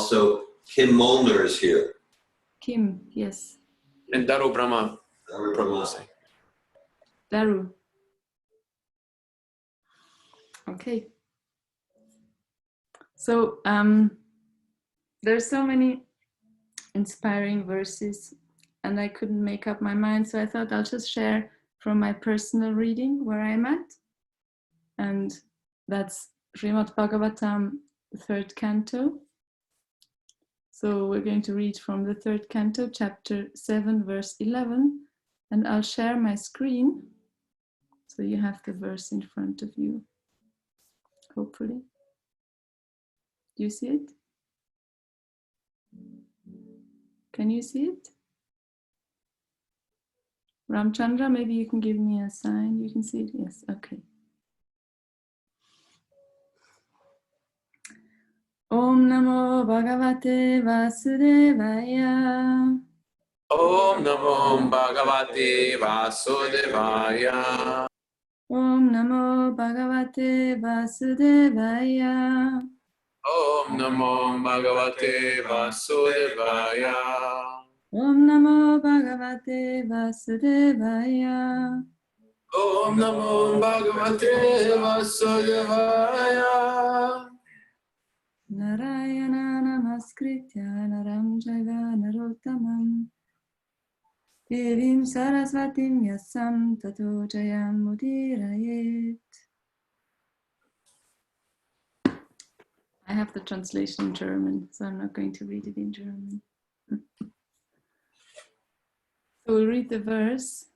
also Kim Molnar is here. Kim, yes. And Daru Brahma. Daru. Okay. So there's so many inspiring verses and I couldn't make up my mind. So I thought I'll just share from my personal reading where I'm at. And that's Srimad-Bhagavatam, the 3rd canto. So we're going to read from the 3rd canto, chapter 7, verse 11. And I'll share my screen. So you have the verse in front of you, hopefully. Do you see it? Can you see it? Ramchandra, maybe you can give me a sign. You can see it? Yes, okay. Om Namo Bhagavate Vasudevaya. Om Namo Bhagavate Vasudevaya. Om Namo Bhagavate Vasudevaya. Om Namo Bhagavate Vasudevaya. Om Namo Bhagavate Vasudevaya. Om Namo Bhagavate Vasudevaya. Narayana Namaskritya Naram Jaiva Narottamam Devim Sarasvatim Yasam Tato Jayam Mudirayet. I have the translation in German, so I'm not going to read it in German. So we read the verse.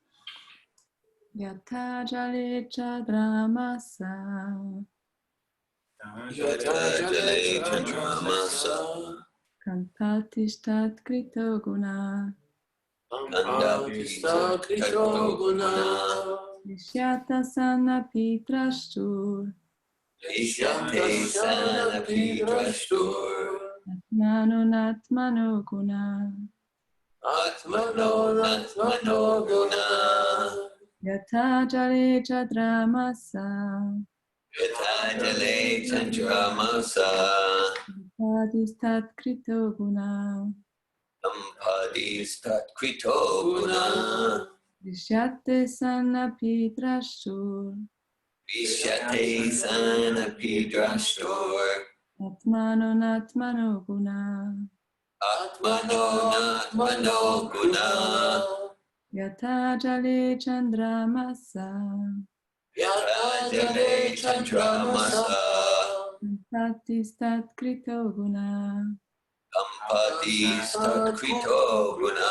Yatha jale chadramasa Yata jale chandramasa Kampatishtat krito guna Kandapista krito guna Vishyata sanapi drashtur Ishyate sanapi drashtur Atmano natmano guna Atmano natmano guna Yatha jale chadramasa Yata jale chandramasa Kampatishtat krito guna Sampadistat krito guna Vishyate sanapi drashtur Vishyate sanapi drashtur Atmano natmano guna Atmano natmano guna Yatha jale chandramasa Yata jale chandramasa Kampatishtat krito guna Sampadistat krito guna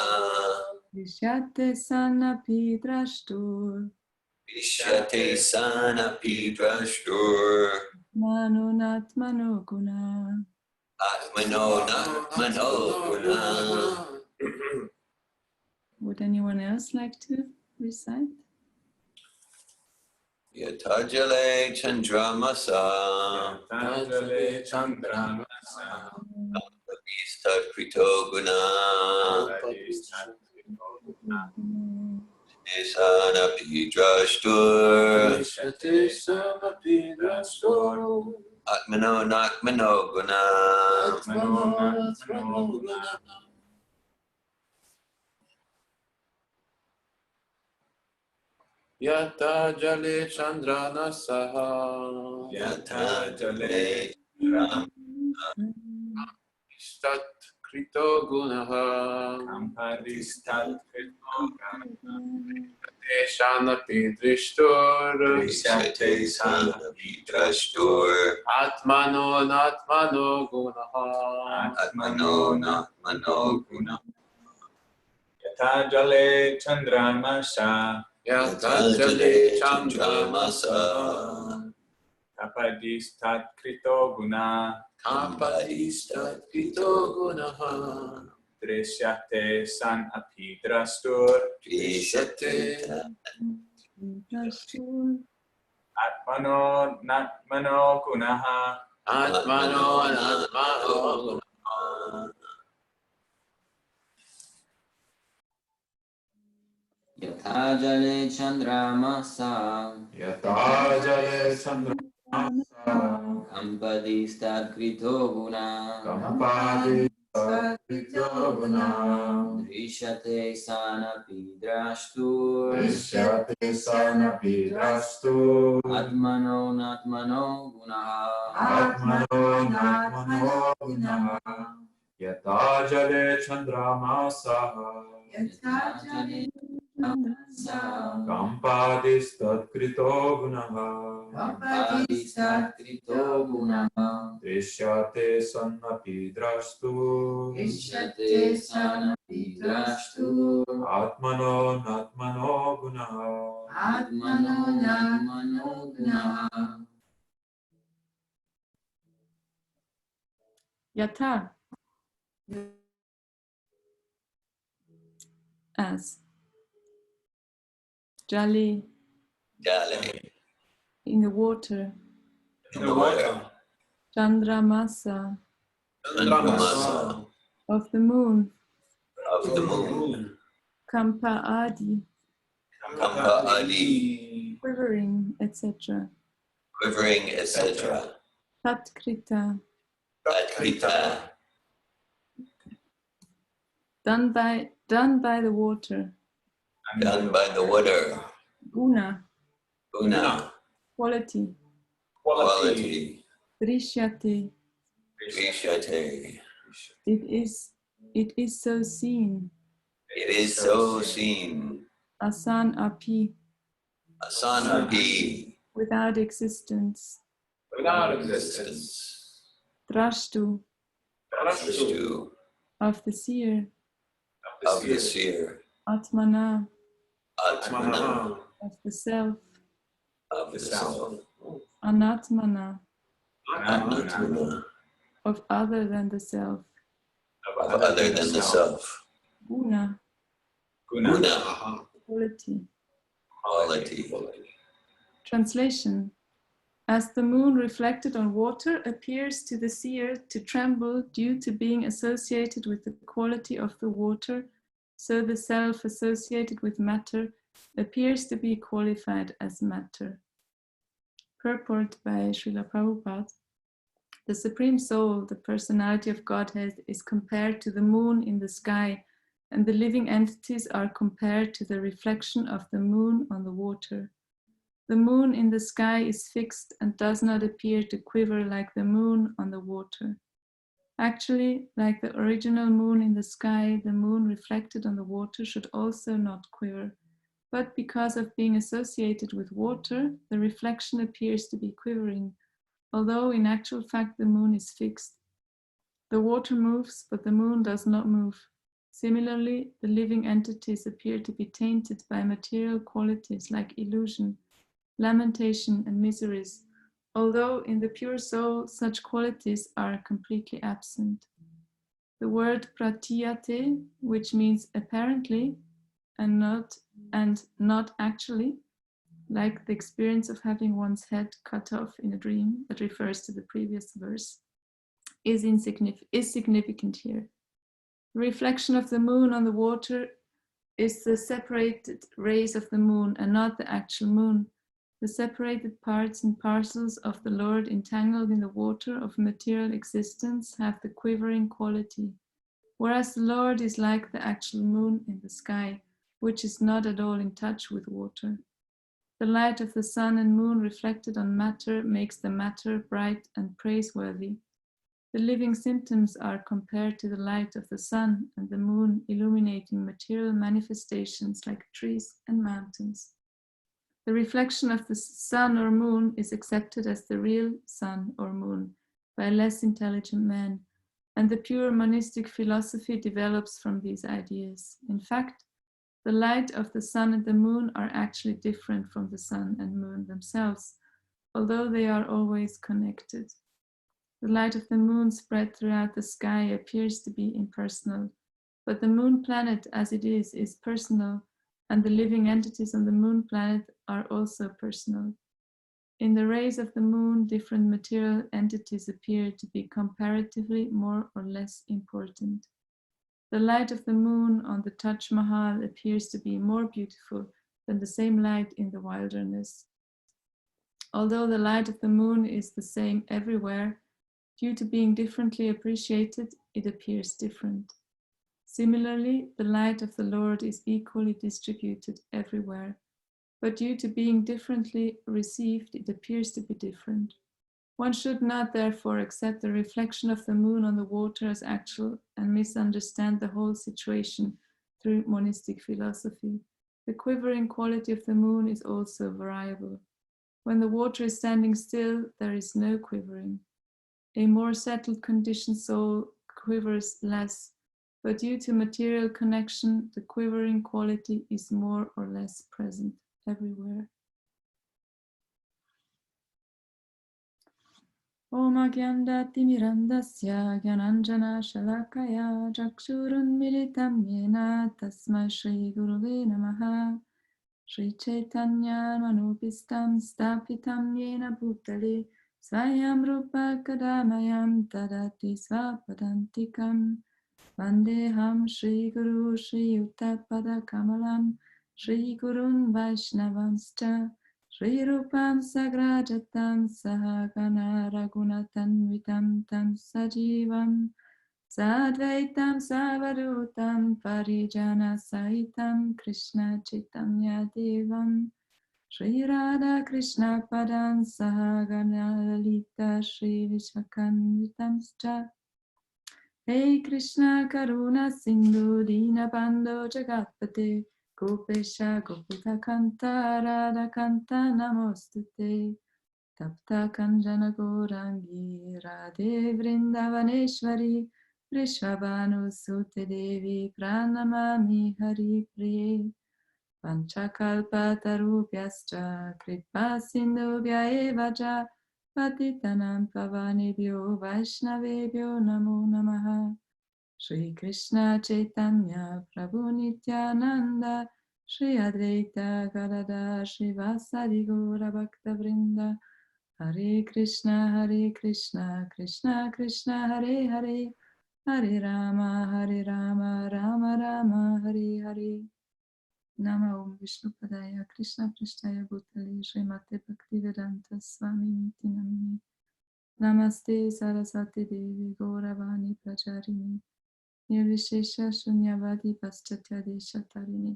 Vishyate sanapi drashtur Vishyate sanapi drashtur Mano natmano guna. Atmano natmano guna. Would anyone else like to recite? Yata jale chandramasa Yatha chandramasa. Sampadistat krito guna Sanapi drashtur Vishyate sanapi drashtur Atmano natmano guna Atmano natmano guna. Yatha jale chandranasaha. Yata jale Istat krito gunaha. Kampadistat krito guna Shanapi drishtur. Vishyate sanapi drashtur Atmano natmano gunaha. Atmano natmano guna Yatha jale chandramasa Yatha jale chandramasa. Kampadistat krito guna Kampadistat krito gunaha. Drishyate san api drastur Vishyate Atmano natmano gunaha Atmano natmano gunaha. Yatha jale chandramasa Yatha jale chandramasa Kampadistad krito guna. Drishyate sanapi drashtu. Atmano natmano gunaha. Yata jale chandramasaha. Kampadistad krito gunaha. Drishyate sanapi drashtu. Atmano natmano gunaha. Yata, as. Jali, Dale. in the water. In the water. Chandramasa, Chandramasa. of the moon. Of the moon. Kampa Adi, Kampa adi. quivering, etc. Quivering, etc. Tatkrita, Tatkrita. done by the water. Done by the water. Guna, Guna. quality. Quality. Drishyate, Drishyate. it is so seen. It is so seen. Asan api, Asanapi. without existence. Without existence. Drashtu, Drashtu. of the seer. Of the seer. Atmana, Atmana. of the self. Of the self. Anatmana, Anatmana. of other than the self. Of other than the self. Guna, Guna. quality. Quality. Translation. As the moon reflected on water appears to the seer to tremble due to being associated with the quality of the water, so the self associated with matter appears to be qualified as matter. Purport by Srila Prabhupada. The Supreme Soul, the personality of Godhead, is compared to the moon in the sky, and the living entities are compared to the reflection of the moon on the water. The moon in the sky is fixed and does not appear to quiver like the moon on the water. Actually, like the original moon in the sky, the moon reflected on the water should also not quiver. But because of being associated with water, the reflection appears to be quivering, although in actual fact the moon is fixed. The water moves, but the moon does not move. Similarly, the living entities appear to be tainted by material qualities like illusion, lamentation, and miseries, although in the pure soul such qualities are completely absent. The word pratyate, which means apparently and not actually, like the experience of having one's head cut off in a dream that refers to the previous verse, is significant here. The reflection of the moon on the water is the separated rays of the moon and not the actual moon. The separated parts and parcels of the Lord entangled in the water of material existence have the quivering quality, whereas the Lord is like the actual moon in the sky, which is not at all in touch with water. The light of the sun and moon reflected on matter makes the matter bright and praiseworthy. The living symptoms are compared to the light of the sun and the moon illuminating material manifestations like trees and mountains. The reflection of the sun or moon is accepted as the real sun or moon by less intelligent men, and the pure monistic philosophy develops from these ideas. In fact, the light of the sun and the moon are actually different from the sun and moon themselves, although they are always connected. The light of the moon spread throughout the sky appears to be impersonal, but the moon planet as it is personal, and the living entities on the moon planet are also personal. In the rays of the moon, different material entities appear to be comparatively more or less important. The light of the moon on the Taj Mahal appears to be more beautiful than the same light in the wilderness. Although the light of the moon is the same everywhere, due to being differently appreciated, it appears different. Similarly, the light of the Lord is equally distributed everywhere, but due to being differently received, it appears to be different. One should not therefore accept the reflection of the moon on the water as actual and misunderstand the whole situation through monistic philosophy. The quivering quality of the moon is also variable. When the water is standing still, there is no quivering. A more settled conditioned soul quivers less, but due to material connection, the quivering quality is more or less present everywhere. Om Agyandati Mirandasya Gyananjana Shalakaya Jakshurun Militam Yena Tasma Shri Guruve Namaha Shri Chaitanya Manupistam Stapitam Yena Bhutale Svayam Rupa Kadamayam Tadati Svapadantikam Vandeham Shri Guru Shri Uttapada Kamalam Shri Gurun Vaishnavanscha Shri Rupam Sagrajatam Sahagana Raghunatan Tam Sajivam Sadvaitam Savadutam Parijana Sahitam Krishna Chaitanya Devam Shri Radha Krishna Padam Sahagana Lalita Shri Vishwakanvitamscha Hey Krishna Karuna Sindhu Dinabandho Jagatpate Gopesha Gopika Kanta Radha Kanta Namostute Tapta Kanjana Gorangi Radhe Vrindavaneshwari Vrishvabhanu Sute Devi Pranamami Hari Priye Panchakalpatarubhyascha Kripa Sindhubhya Evaja Patitanam Pavanebhyo Vaishnavebhyo Namo Namaha Shri Krishna Chaitanya Prabhu Nityananda Shri Advaita Gadada Shri Vasadi Gaura Bhakta Vrinda Hare Krishna Krishna Krishna Hare Hare Hare Rama Rama Rama Hare Hare Nama Om Vishnu Padaya Krishna Prishtaya Bhutale Srimate Bhaktivedanta Swami Niti Namine Namaste Saraswati Devi Gauravani Pracharini Nirvishesha Shunyavadi Paschatya Desha-tarini.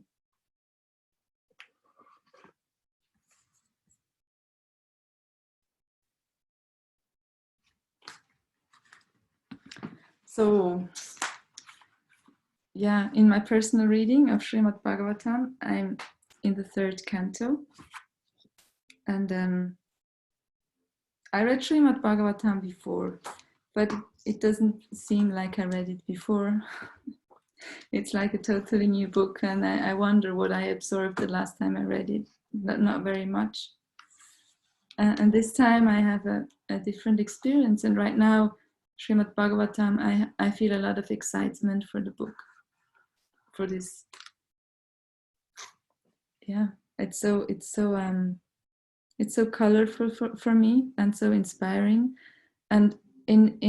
So, yeah, in my personal reading of Srimad-Bhagavatam, I'm in the 3rd canto. And I read Srimad-Bhagavatam before, but it doesn't seem like I read it before. It's like a totally new book, and I wonder what I absorbed the last time I read it, but not very much. And this time I have a different experience, and right now, Srimad-Bhagavatam, I feel a lot of excitement for the book, for this. Yeah, it's so colorful for me and so inspiring. And in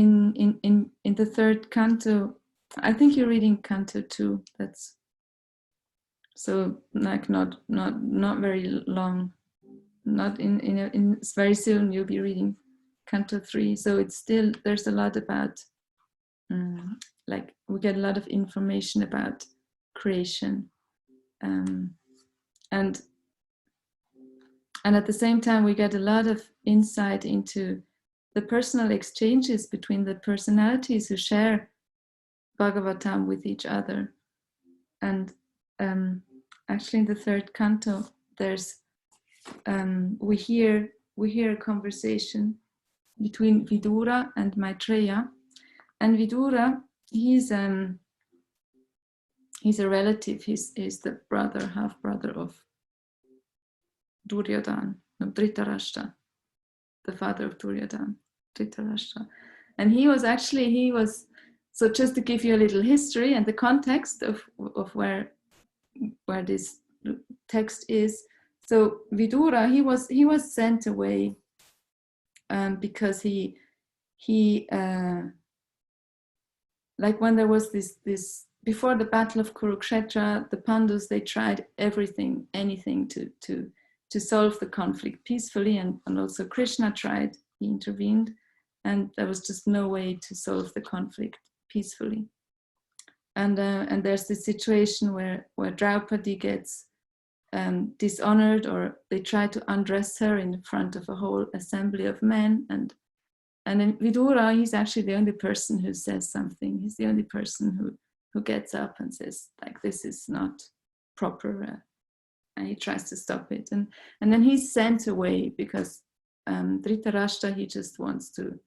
the 3rd canto, I think you're reading Canto 2. That's so like not very long. Not in very soon you'll be reading Canto 3. So it's still, there's a lot about like we get a lot of information about creation, and at the same time we get a lot of insight into the personal exchanges between the personalities who share Bhagavatam with each other. And actually in the 3rd canto there's we hear a conversation between Vidura and Maitreya. And Vidura, he's a relative. He's the half brother of Dhritarashtra, the father of Dhritarashtra. And he was so just to give you a little history and the context of where this text is. So Vidura, he was sent away because he like when there was this before the battle of Kurukshetra, the Pandus, they tried anything to to solve the conflict peacefully, and also Krishna tried, he intervened, and there was just no way to solve the conflict peacefully. And there's this situation where Draupadi gets dishonored, or they try to undress her in front of a whole assembly of men, and then Vidura, he's actually the only person who says something. He's the only person who gets up and says, like, this is not proper, and he tries to stop it. And then he's sent away because Dhritarashtra, he just wants to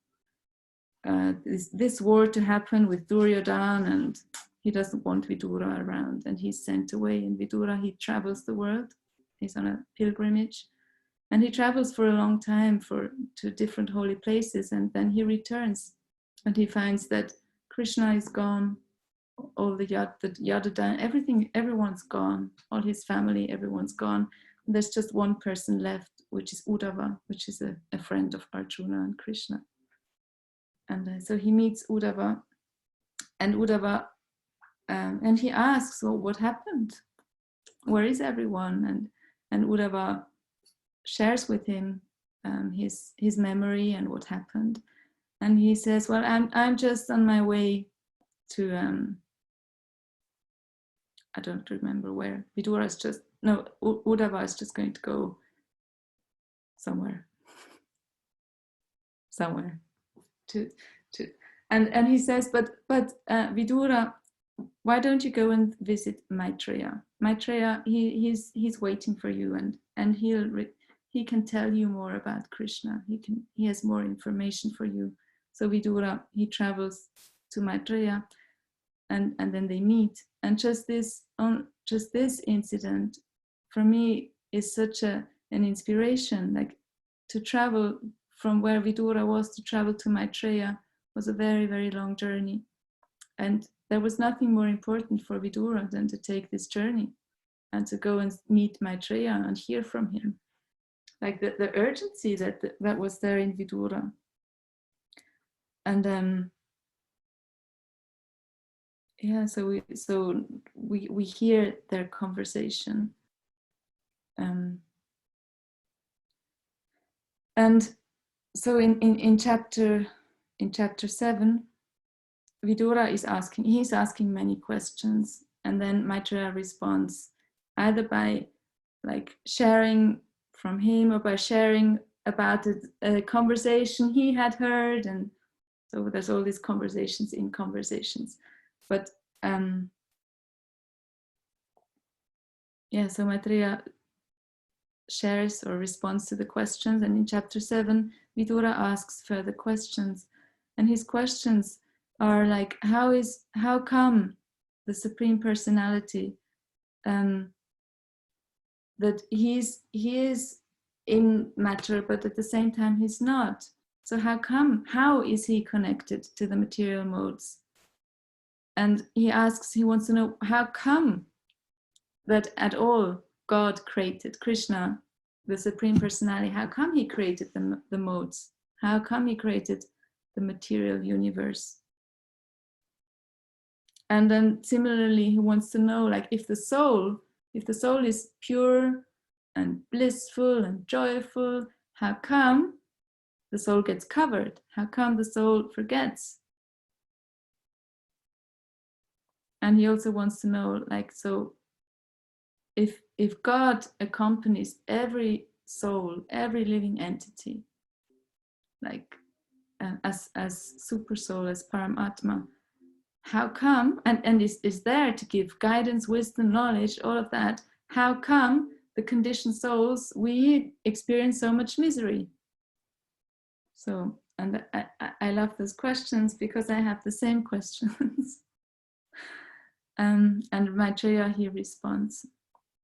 this war to happen with Duryodhana, and he doesn't want Vidura around, and he's sent away. And Vidura, he travels the world. He's on a pilgrimage, and he travels for a long time to different holy places, and then he returns, and he finds that Krishna is gone, all the Yadada, everyone's gone, all his family, everyone's gone. And there's just one person left, which is Uddhava, which is a friend of Arjuna and Krishna. And so he meets Uddhava, and and he asks, well, what happened? Where is everyone? And Uddhava shares with him his memory and what happened. And he says, well, I'm just on my way to, I don't remember where. Uddhava is just going to go somewhere. And he says, but Vidura, why don't you go and visit Maitreya? Maitreya, he's waiting for you, and he can tell you more about Krishna. He has more information for you. So Vidura, he travels to Maitreya, and then they meet. And just this incident for me is such an inspiration. Like, to travel from where Vidura was to travel to Maitreya was a very, very long journey. And there was nothing more important for Vidura than to take this journey and to go and meet Maitreya and hear from him. Like the urgency that was there in Vidura. And yeah, so we hear their conversation. And so in chapter 7, Vidura is asking many questions, and then Maitreya responds either by like sharing from him or by sharing about a conversation he had heard, and so there's all these conversations in conversations. But so Maitreya shares or responds to the questions, and in chapter 7 Vidura asks further questions, and his questions are like, how come the Supreme Personality, that he is in matter, but at the same time he's not. So how is he connected to the material modes? And he wants to know, how come that at all God created Krishna, the Supreme Personality, how come he created the modes? How come he created the material universe? And then similarly, he wants to know, like, if the soul is pure and blissful and joyful, how come the soul gets covered? How come the soul forgets? And he also wants to know, like, so if God accompanies every soul, every living entity, like as super soul, as Paramatma, how come, and is there to give guidance, wisdom, knowledge, all of that, how come the conditioned souls, we experience so much misery? So, and I love those questions because I have the same questions. And Maitreya, he responds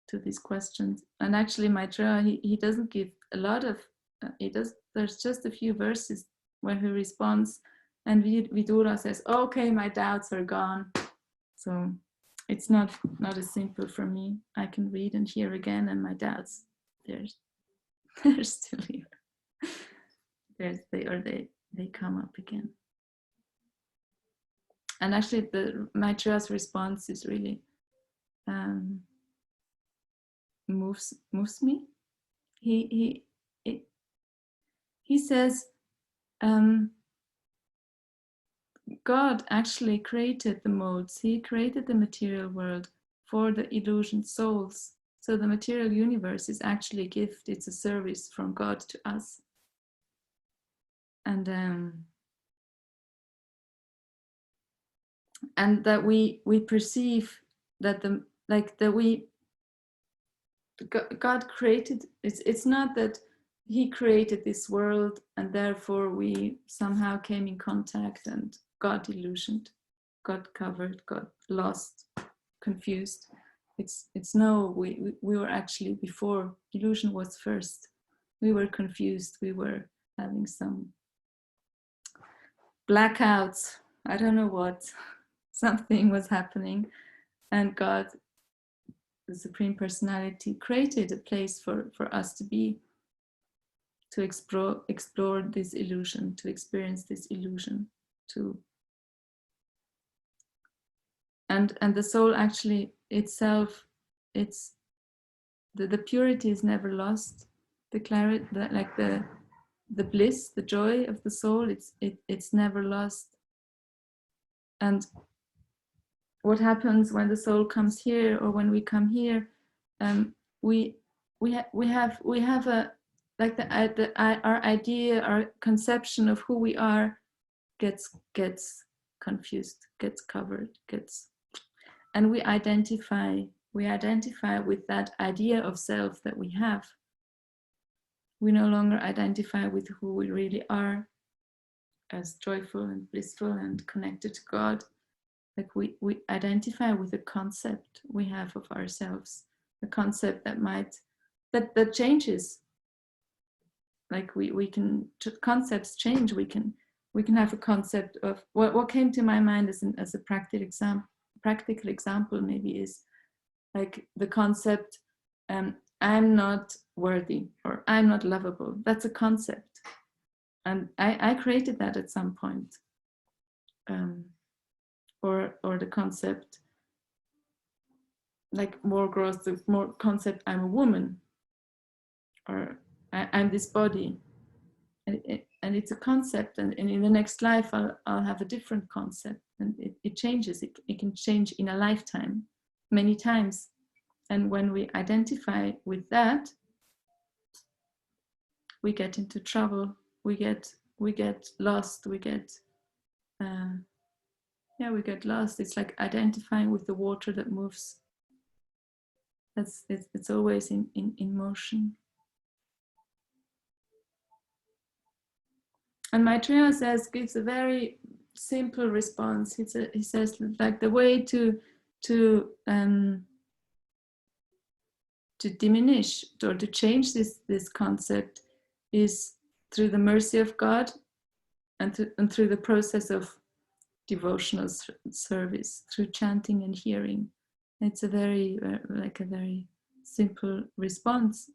to these questions. And actually Maitreya, he doesn't give a lot of, there's just a few verses where he responds, and Vidura says, okay, my doubts are gone. So it's not as simple for me. I can read and hear again, and my doubts, they're still here. They come up again. And actually Maitreya's response is really moves me. he says God actually created the modes. He created the material world for the illusion souls. So the material universe is actually a gift. It's a service from God to us. And that we perceive that God created. It's not that He created this world and therefore we somehow came in contact and got illusioned, got covered, got lost, confused. It's no. We were actually before. Illusion was first. We were confused. We were having some blackouts. I don't know what. Something was happening, and God, the Supreme Personality, created a place for us to be, to explore this illusion, to experience this illusion, and the soul actually itself, it's the purity is never lost. The clarity, the bliss, the joy of the soul, it's never lost. And what happens when the soul comes here, or when we come here, we have a our idea, our conception of who we are gets confused, gets covered, and we identify with that idea of self that we have. We no longer identify with who we really are as joyful and blissful and connected to God. Like we identify with the concept we have of ourselves, the concept that changes. Like we can, concepts change. We can have a concept of what came to my mind as a practical example maybe is like the concept I'm not worthy or I'm not lovable. That's a concept, and I created that at some point. Or the concept, like more gross, the more concept I'm a woman, or I'm this body, and it's a concept, and in the next life I'll have a different concept, and it changes. It can change in a lifetime many times, and when we identify with that, we get into trouble. We get lost. We get lost. It's like identifying with the water that moves. It's always in motion. And Maitreya gives a very simple response. He says like the way to diminish or to change this concept is through the mercy of God and through the process of devotional service, through chanting and hearing. It's a very simple response.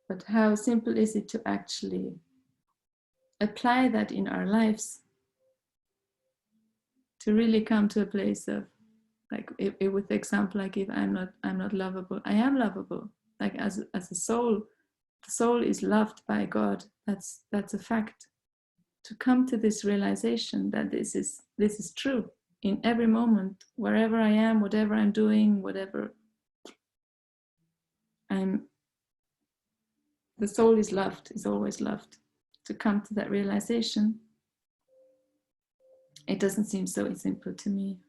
But how simple is it to actually apply that in our lives? To really come to a place of, like, with the example I give, I'm not lovable. I am lovable. Like as a soul, the soul is loved by God. That's a fact. To come to this realization that this is true in every moment, wherever I am, whatever I'm doing, whatever the soul is loved, is always loved. To come to that realization, it doesn't seem so simple to me.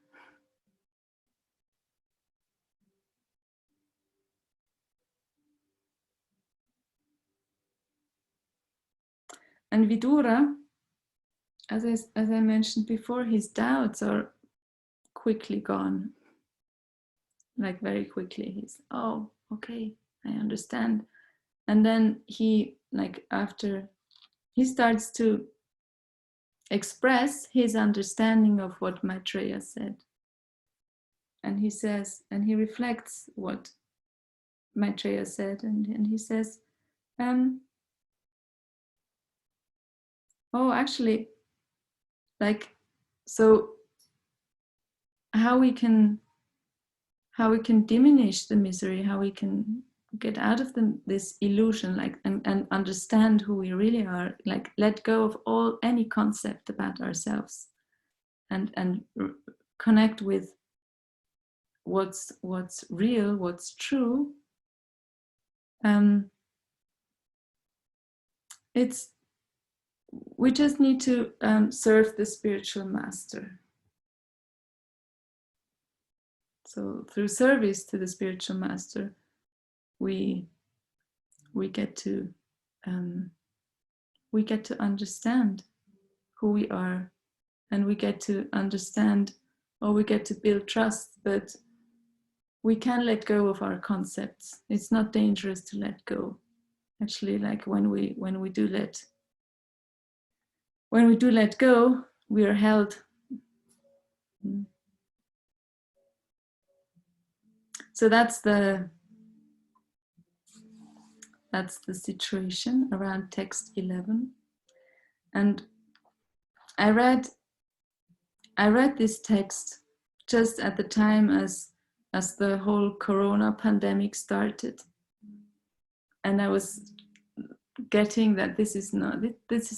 And Vidura, as I mentioned before, his doubts are quickly gone. Like very quickly, he's, oh, okay, I understand. And then he starts to express his understanding of what Maitreya said. And he says, and he reflects what Maitreya said, and he says, oh, actually, like, so how we can diminish the misery, how we can get out of this illusion, like, and understand who we really are, like let go of any concept about ourselves, and connect with what's real, what's true. We just need to serve the spiritual master. So through service to the spiritual master, we get to understand who we are, and we get to understand, or we get to build trust that we can let go of our concepts. It's not dangerous to let go. Actually, like when we do let go, we are held. So that's the situation around text 11. And I read this text just at the time as the whole corona pandemic started, and I was getting that this is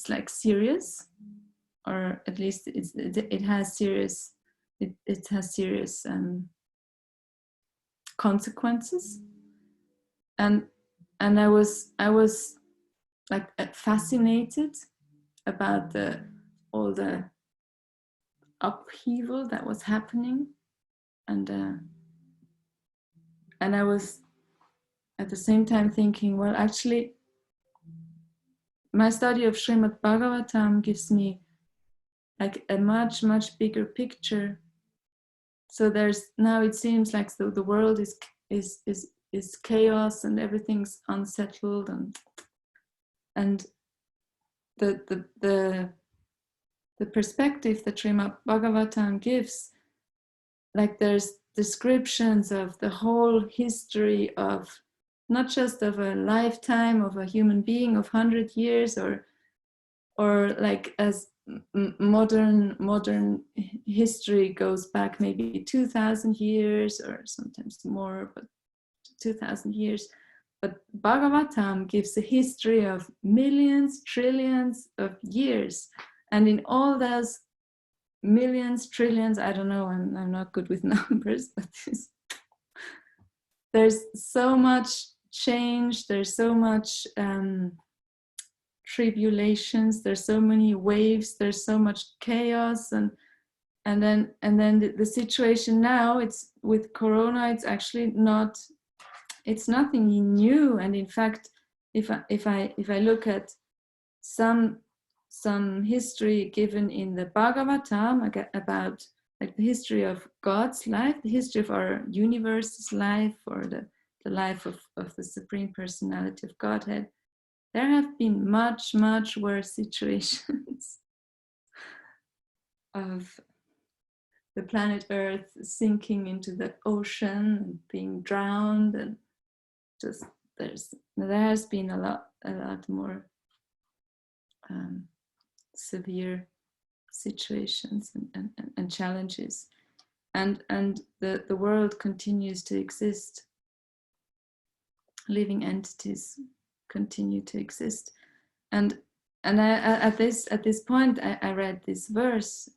like serious, or at least it has serious consequences, and I was like fascinated about all the upheaval that was happening, and I was at the same time thinking, well, actually my study of Srimad-Bhagavatam gives me like a much bigger picture. So now it seems like the world is chaos, and everything's unsettled, and the perspective that Srimad-Bhagavatam gives, like there's descriptions of the whole history of not just of a lifetime of a human being of 100 years, or like as modern history goes back maybe 2,000 years or sometimes more, but 2,000 years. But Bhagavatam gives a history of millions, trillions of years, and in all those millions, trillions, I don't know, I'm not good with numbers, but there's so much change, there's so much tribulations, there's so many waves, there's so much chaos, and then the situation now, it's with corona, it's actually it's nothing new. And in fact, if I look at some history given in the Bhagavatam about like the history of God's life, the history of our universe's life, or the life of the Supreme Personality of Godhead, there have been much worse situations of the planet Earth sinking into the ocean and being drowned, and just there has been a lot more severe situations and challenges, and the world continues to exist. Living entities continue to exist, and at this point I read this verse,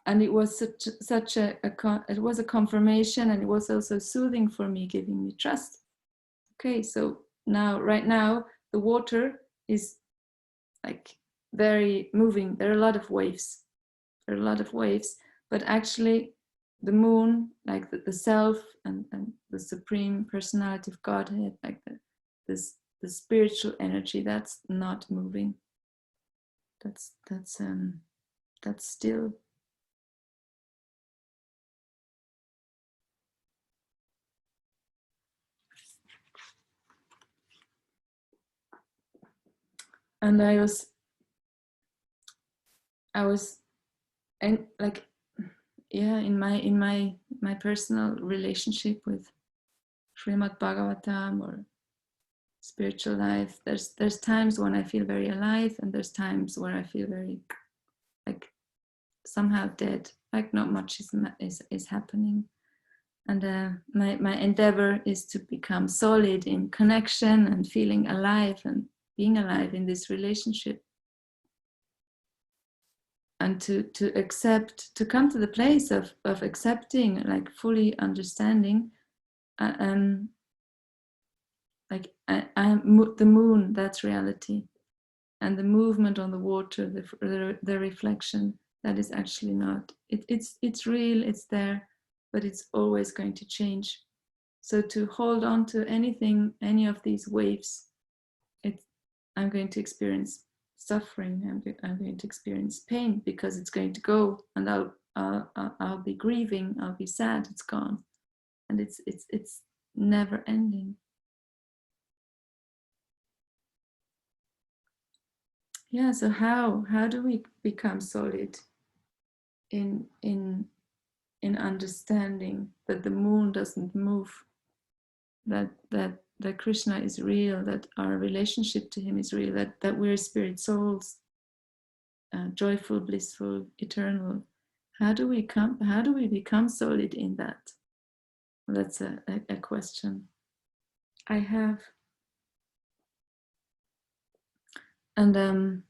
and it was it was a confirmation, and it was also soothing for me, giving me trust. Okay, so right now the water is like very moving. There are a lot of waves. But actually the moon, like the self and the Supreme Personality of Godhead, like the spiritual energy, that's not moving. That's still. And I was and like, yeah, in my personal relationship with Srimad-Bhagavatam or spiritual life, there's times when I feel very alive, and there's times where I feel very like somehow dead, like not much is happening. And my endeavor is to become solid in connection and feeling alive and being alive in this relationship. And to accept, to come to the place of accepting, like fully understanding, like the moon, that's reality. And the movement on the water, the reflection, that is actually not. It's real, it's there, but it's always going to change. So to hold on to anything, any of these waves, I'm going to experience suffering. I'm going to experience pain because it's going to go, and I'll be grieving. I'll be sad. It's gone, and it's never ending. Yeah. So how do we become solid in understanding that the moon doesn't move, that Krishna is real, that our relationship to him is real, that we're spirit souls, joyful, blissful, eternal. How do we become solid in that? That's a question I have. And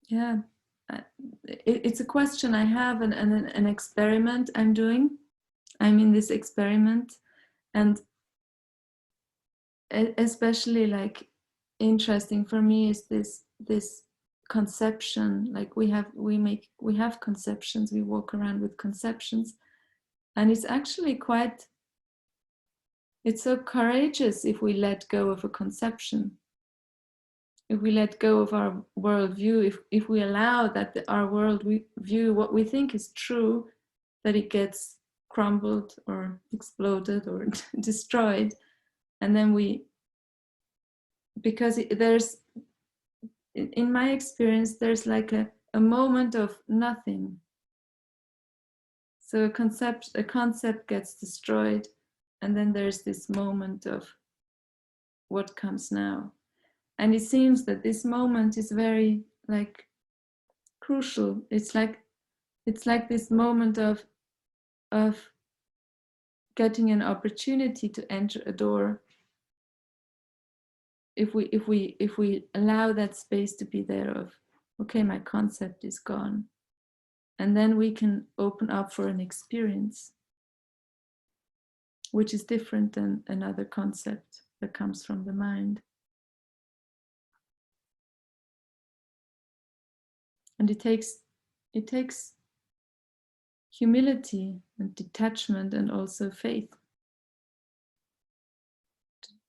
yeah, it's a question I have, and an experiment I'm doing. I'm in this experiment, and especially like interesting for me is this conception. Like we have conceptions, we walk around with conceptions, and it's actually it's so courageous if we let go of a conception, if we let go of our worldview, if we allow that our world view, what we think is true, that it gets crumbled or exploded or destroyed. And then because there's, in my experience, there's like a moment of nothing. So a concept gets destroyed, and then there's this moment of what comes now. And it seems that this moment is very like crucial. It's like this moment of getting an opportunity to enter a door. If we allow that space to be there of, okay, my concept is gone, and then we can open up for an experience which is different than another concept that comes from the mind. And it takes humility and detachment and also faith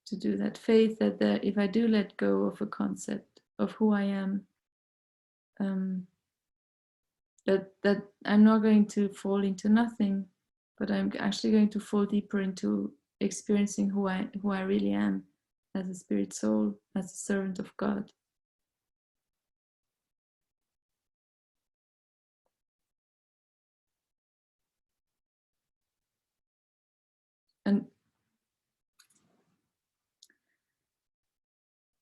to do that. Faith that if I do let go of a concept of who I am, that I'm not going to fall into nothing, but I'm actually going to fall deeper into experiencing who I really am as a spirit soul, as a servant of God. And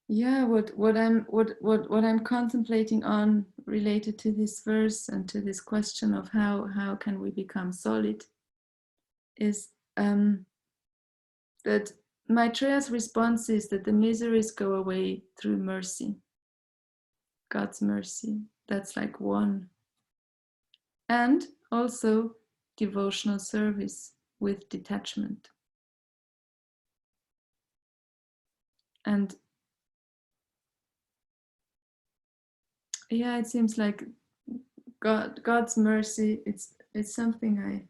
yeah, what I'm contemplating on related to this verse and to this question of how can we become solid is that Maitreya's response is that the miseries go away through mercy, God's mercy. That's like one. And also devotional service with detachment. And yeah, it seems like God's mercy, it's something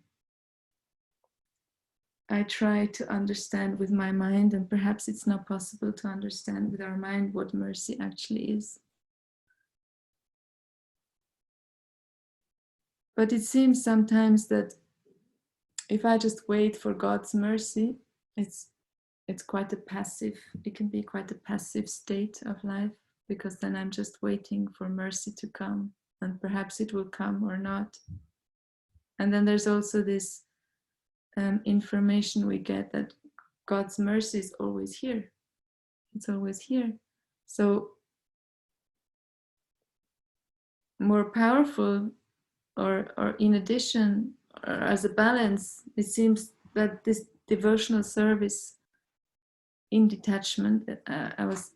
I try to understand with my mind, and perhaps it's not possible to understand with our mind what mercy actually is. But it seems sometimes that if I just wait for God's mercy, it's quite a passive, it can be quite a passive state of life, because then I'm just waiting for mercy to come, and perhaps it will come or not. And then there's also this information we get that God's mercy is always here. It's always here. So more powerful or in addition, or as a balance, it seems that this devotional service in detachment, I was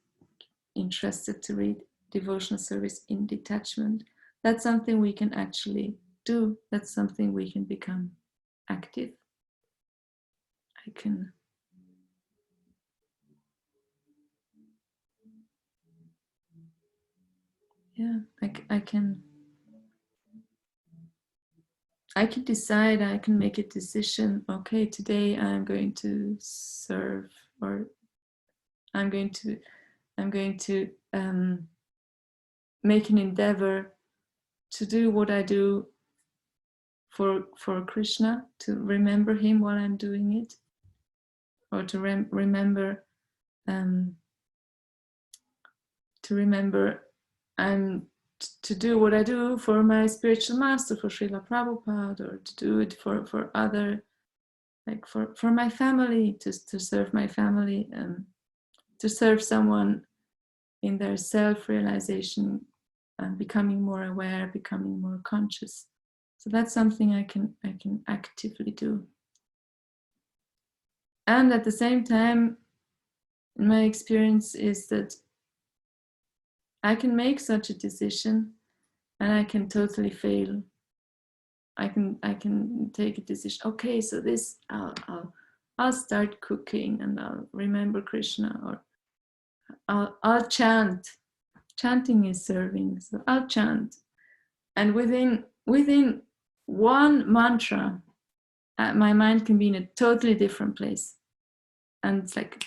interested to read devotional service in detachment. That's something we can actually do. That's something we can become active. I can decide, I can make a decision. Okay, today I'm going to serve, or I'm going to make an endeavor to do what I do for Krishna, to remember him while I'm doing it, or to remember to do what I do for my spiritual master, for Srila Prabhupada, or to do it for other, like for my family, to serve my family, to serve someone in their self-realization, becoming more aware, becoming more conscious. So that's something I can actively do. And at the same time, my experience is that I can make such a decision and I can totally fail. I can take a decision. Okay, so this I'll start cooking and I'll remember Krishna, or I'll chant. Chanting is serving, so I'll chant. And within one mantra, my mind can be in a totally different place, and it's like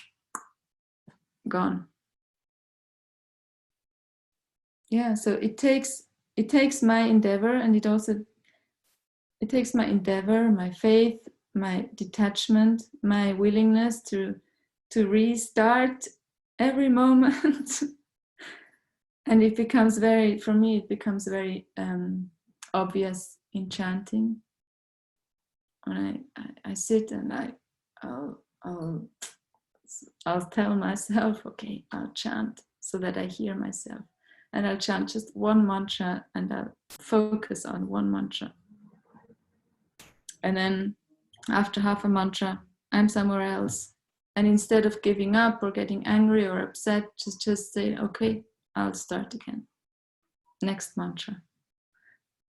gone. Yeah, so it takes my endeavor, and it takes my endeavor, my faith, my detachment, my willingness to restart every moment. And it becomes very, for me, it becomes very obvious in chanting. When I sit and I'll tell myself, okay, I'll chant so that I hear myself. And I'll chant just one mantra and I'll focus on one mantra. And then after half a mantra, I'm somewhere else. And instead of giving up or getting angry or upset, just say, okay, I'll start again. Next mantra.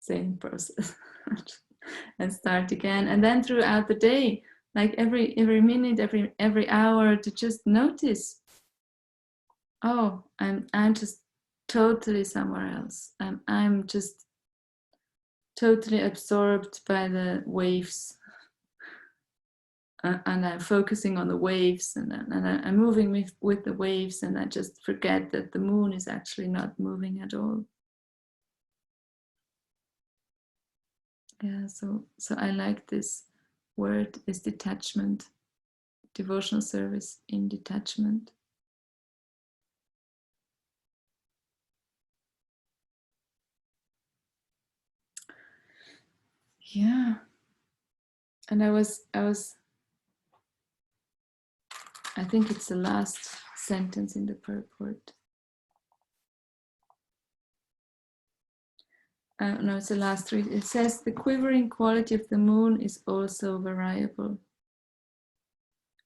Same process. And start again. And then throughout the day, like every minute, every hour, to just notice, oh, I'm just totally somewhere else. I'm just totally absorbed by the waves. And I'm focusing on the waves, and I'm moving with the waves, and I just forget that the moon is actually not moving at all. Yeah, so I like this word, is detachment, devotional service in detachment. Yeah, and I think it's the last sentence in the purport. No, it's the last read. It says, the quivering quality of the moon is also variable.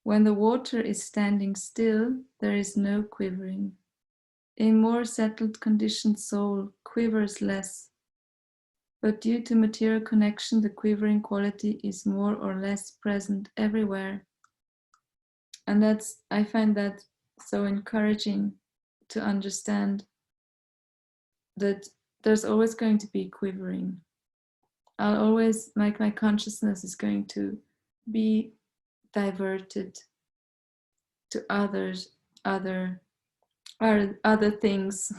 When the water is standing still, there is no quivering. A more settled conditioned soul quivers less, but due to material connection, the quivering quality is more or less present everywhere. And I find that so encouraging to understand that there's always going to be quivering. I'll always, like, my consciousness is going to be diverted to other things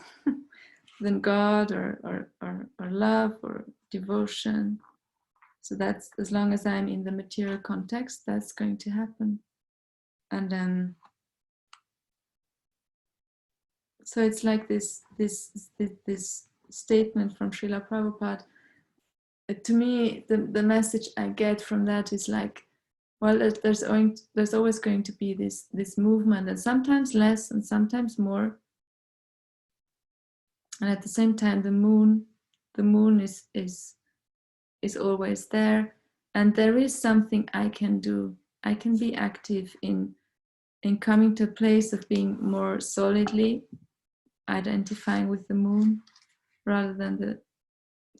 than God or love or devotion. So that's, as long as I'm in the material context, that's going to happen. And so it's like this statement from Srila Prabhupada. To me, the message I get from that is like, well, there's always going to be this movement, and sometimes less and sometimes more. And at the same time, the moon is is always there, and there is something I can do. I can be active in coming to a place of being more solidly identifying with the moon rather than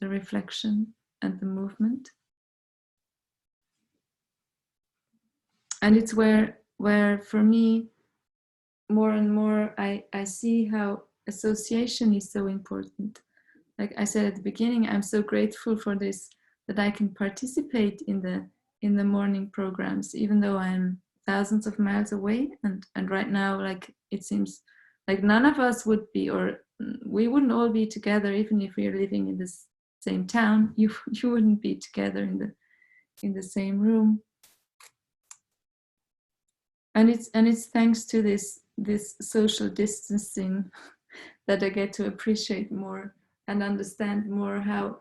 the reflection and the movement. And it's where for me, more and more, I see how association is so important. Like I said at the beginning, I'm so grateful for this, that I can participate in the morning programs, even though I'm thousands of miles away. And right now, like it seems like none of us would be, or we wouldn't all be together, even if we are living in the same town. You wouldn't be together in the same room. And it's thanks to this social distancing that I get to appreciate more and understand more how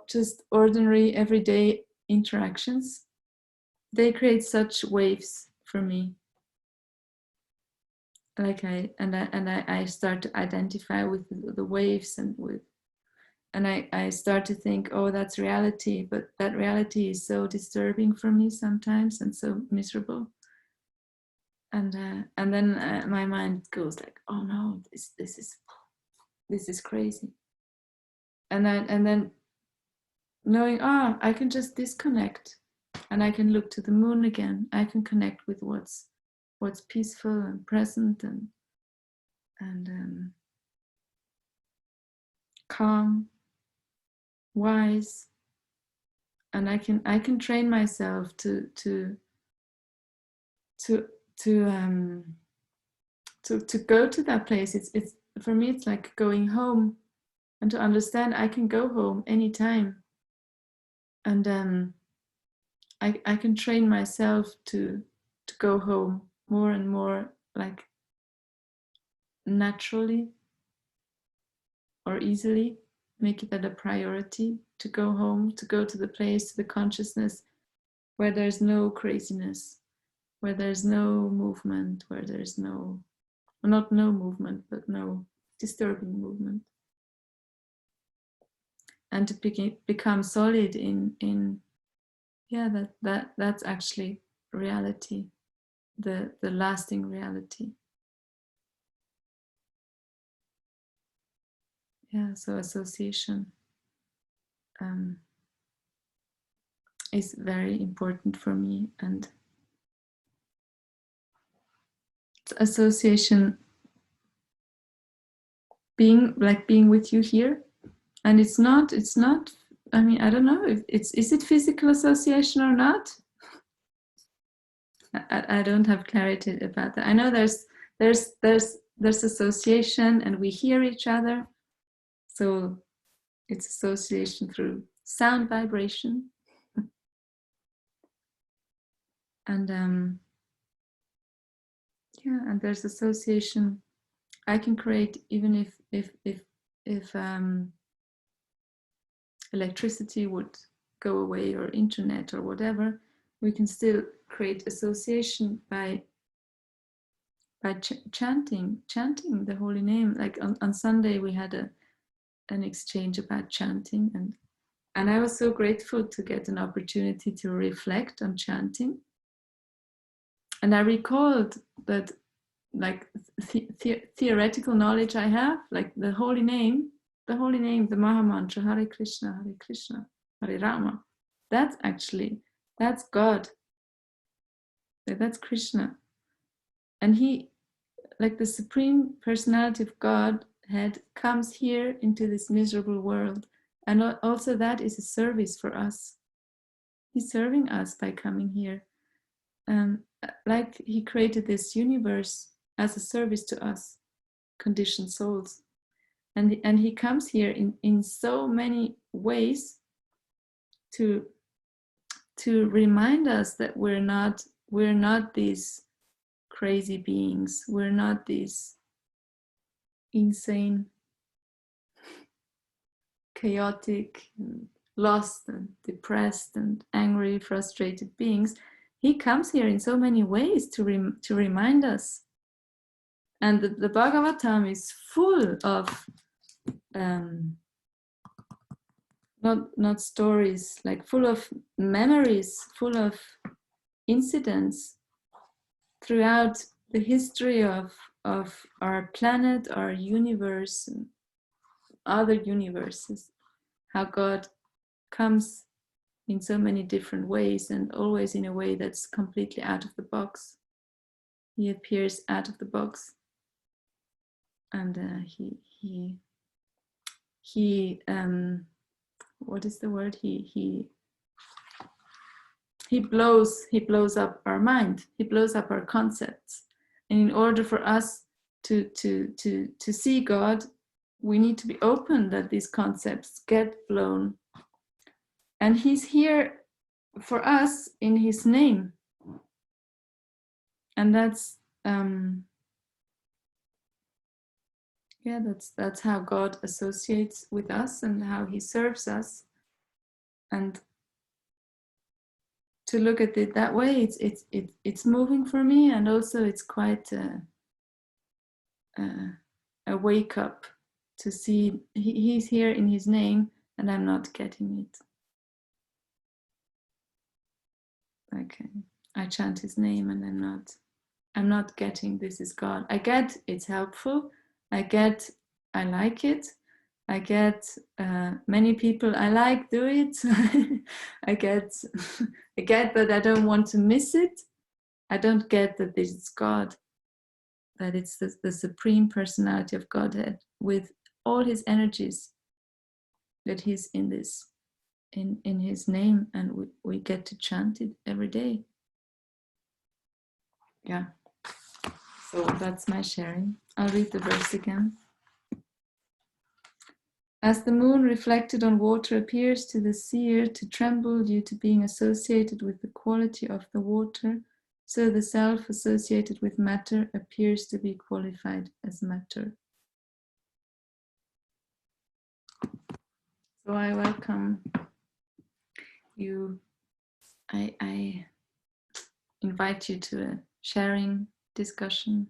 just ordinary everyday interactions, they create such waves for me. Like I start to identify with the waves and I start to think, oh, that's reality, but that reality is so disturbing for me sometimes and so miserable. And then my mind goes like, oh no, this is crazy. And then knowing, I can just disconnect, and I can look to the moon again. I can connect with what's peaceful and present and calm, wise, and I can train myself to go to that place. It's for me, it's like going home, and to understand I can go home anytime, and I can train myself to go home more and more, like naturally or easily, make it at a priority to go home, to go to the place, to the consciousness where there's no craziness, where there's no movement, where there's not no movement, but no disturbing movement. And to become solid in that's actually reality, the lasting reality. Yeah, so association is very important for me, and association being with you here. And it's not I mean, I don't know if is it physical association or not. I don't have clarity about that. I know there's association and we hear each other, so it's association through sound vibration. And and there's association I can create even if electricity would go away, or internet or whatever. We can still create association by chanting the holy name. Like on Sunday we had an exchange about chanting, and I was so grateful to get an opportunity to reflect on chanting. And I recalled that, like theoretical knowledge I have, like the holy name, the Maha Mantra, Hare Krishna, Hare Rama. That's God. That's Krishna. And he, like the Supreme Personality of Godhead, comes here into this miserable world. And also that is a service for us. He's serving us by coming here. Like he created this universe as a service to us, conditioned souls. And he comes here in so many ways to remind us that we're not these crazy beings. We're not these insane, chaotic, and lost and depressed and angry, frustrated beings. He comes here in so many ways to remind us. And the Bhagavatam is full of not stories, like full of memories, full of incidents throughout the history of our planet, our universe, and other universes, how God comes in so many different ways, and always in a way that's completely out of the box. He appears out of the box, and he what is the word? He blows up our mind. He blows up our concepts. And in order for us to see God, we need to be open that these concepts get blown. And he's here for us in his name. And that's that's how God associates with us and how he serves us. And to look at it that way, it's moving for me, and also it's quite a wake up to see he's here in his name, and I'm not getting it. Like I chant his name, and I'm not getting this is God. I get it's helpful. I get I like it. I get many people I like do it. I get that I don't want to miss it. I don't get that this is God, that it's the supreme personality of Godhead with all his energies, that he's in this, in his name, and we get to chant it every day. Yeah. So that's my sharing. I'll read the verse again. As the moon reflected on water appears to the seer to tremble due to being associated with the quality of the water, so the self associated with matter appears to be qualified as matter. So I welcome you. I invite you to a sharing discussion.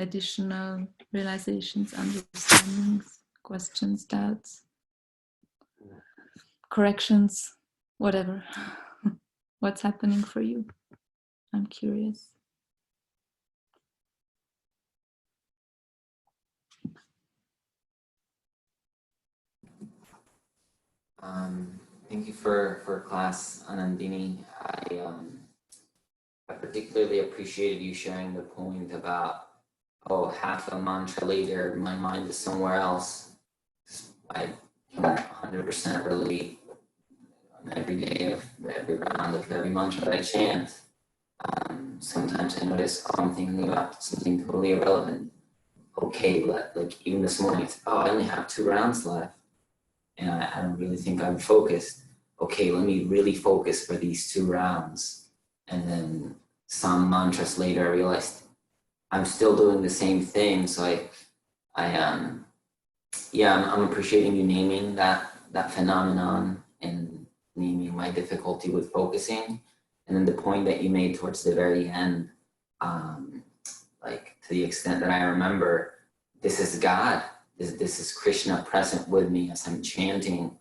Additional realizations, understandings, questions, doubts, corrections, whatever. What's happening for you? I'm curious. Thank you for class, Anandini. I particularly appreciated you sharing the point about, half a mantra later, my mind is somewhere else. I can 100% relate on every day of every round of every mantra that I chant. Sometimes I notice, I'm thinking about something totally irrelevant. Okay, like even this morning, it's, I only have 2 rounds left. And I don't really think I'm focused. Okay, let me really focus for these 2 rounds. And then some mantras later, I realized I'm still doing the same thing. So I'm appreciating you naming that phenomenon and naming my difficulty with focusing. And then the point that you made towards the very end, like to the extent that I remember, this is God. This is Krishna present with me as I'm chanting.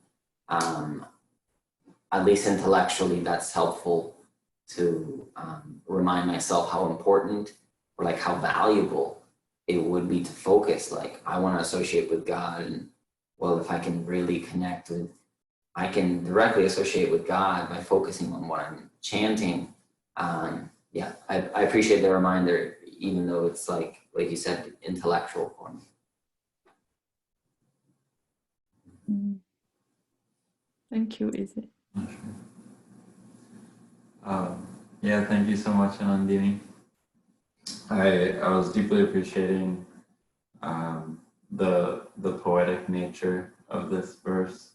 At least intellectually, that's helpful to remind myself how important or like how valuable it would be to focus. Like I want to associate with God, and well, if I can really connect with, I can directly associate with God by focusing on what I'm chanting. I appreciate the reminder, even though it's like you said, intellectual for me. Thank you, Izzy. Thank you so much, Anandini. I was deeply appreciating the poetic nature of this verse.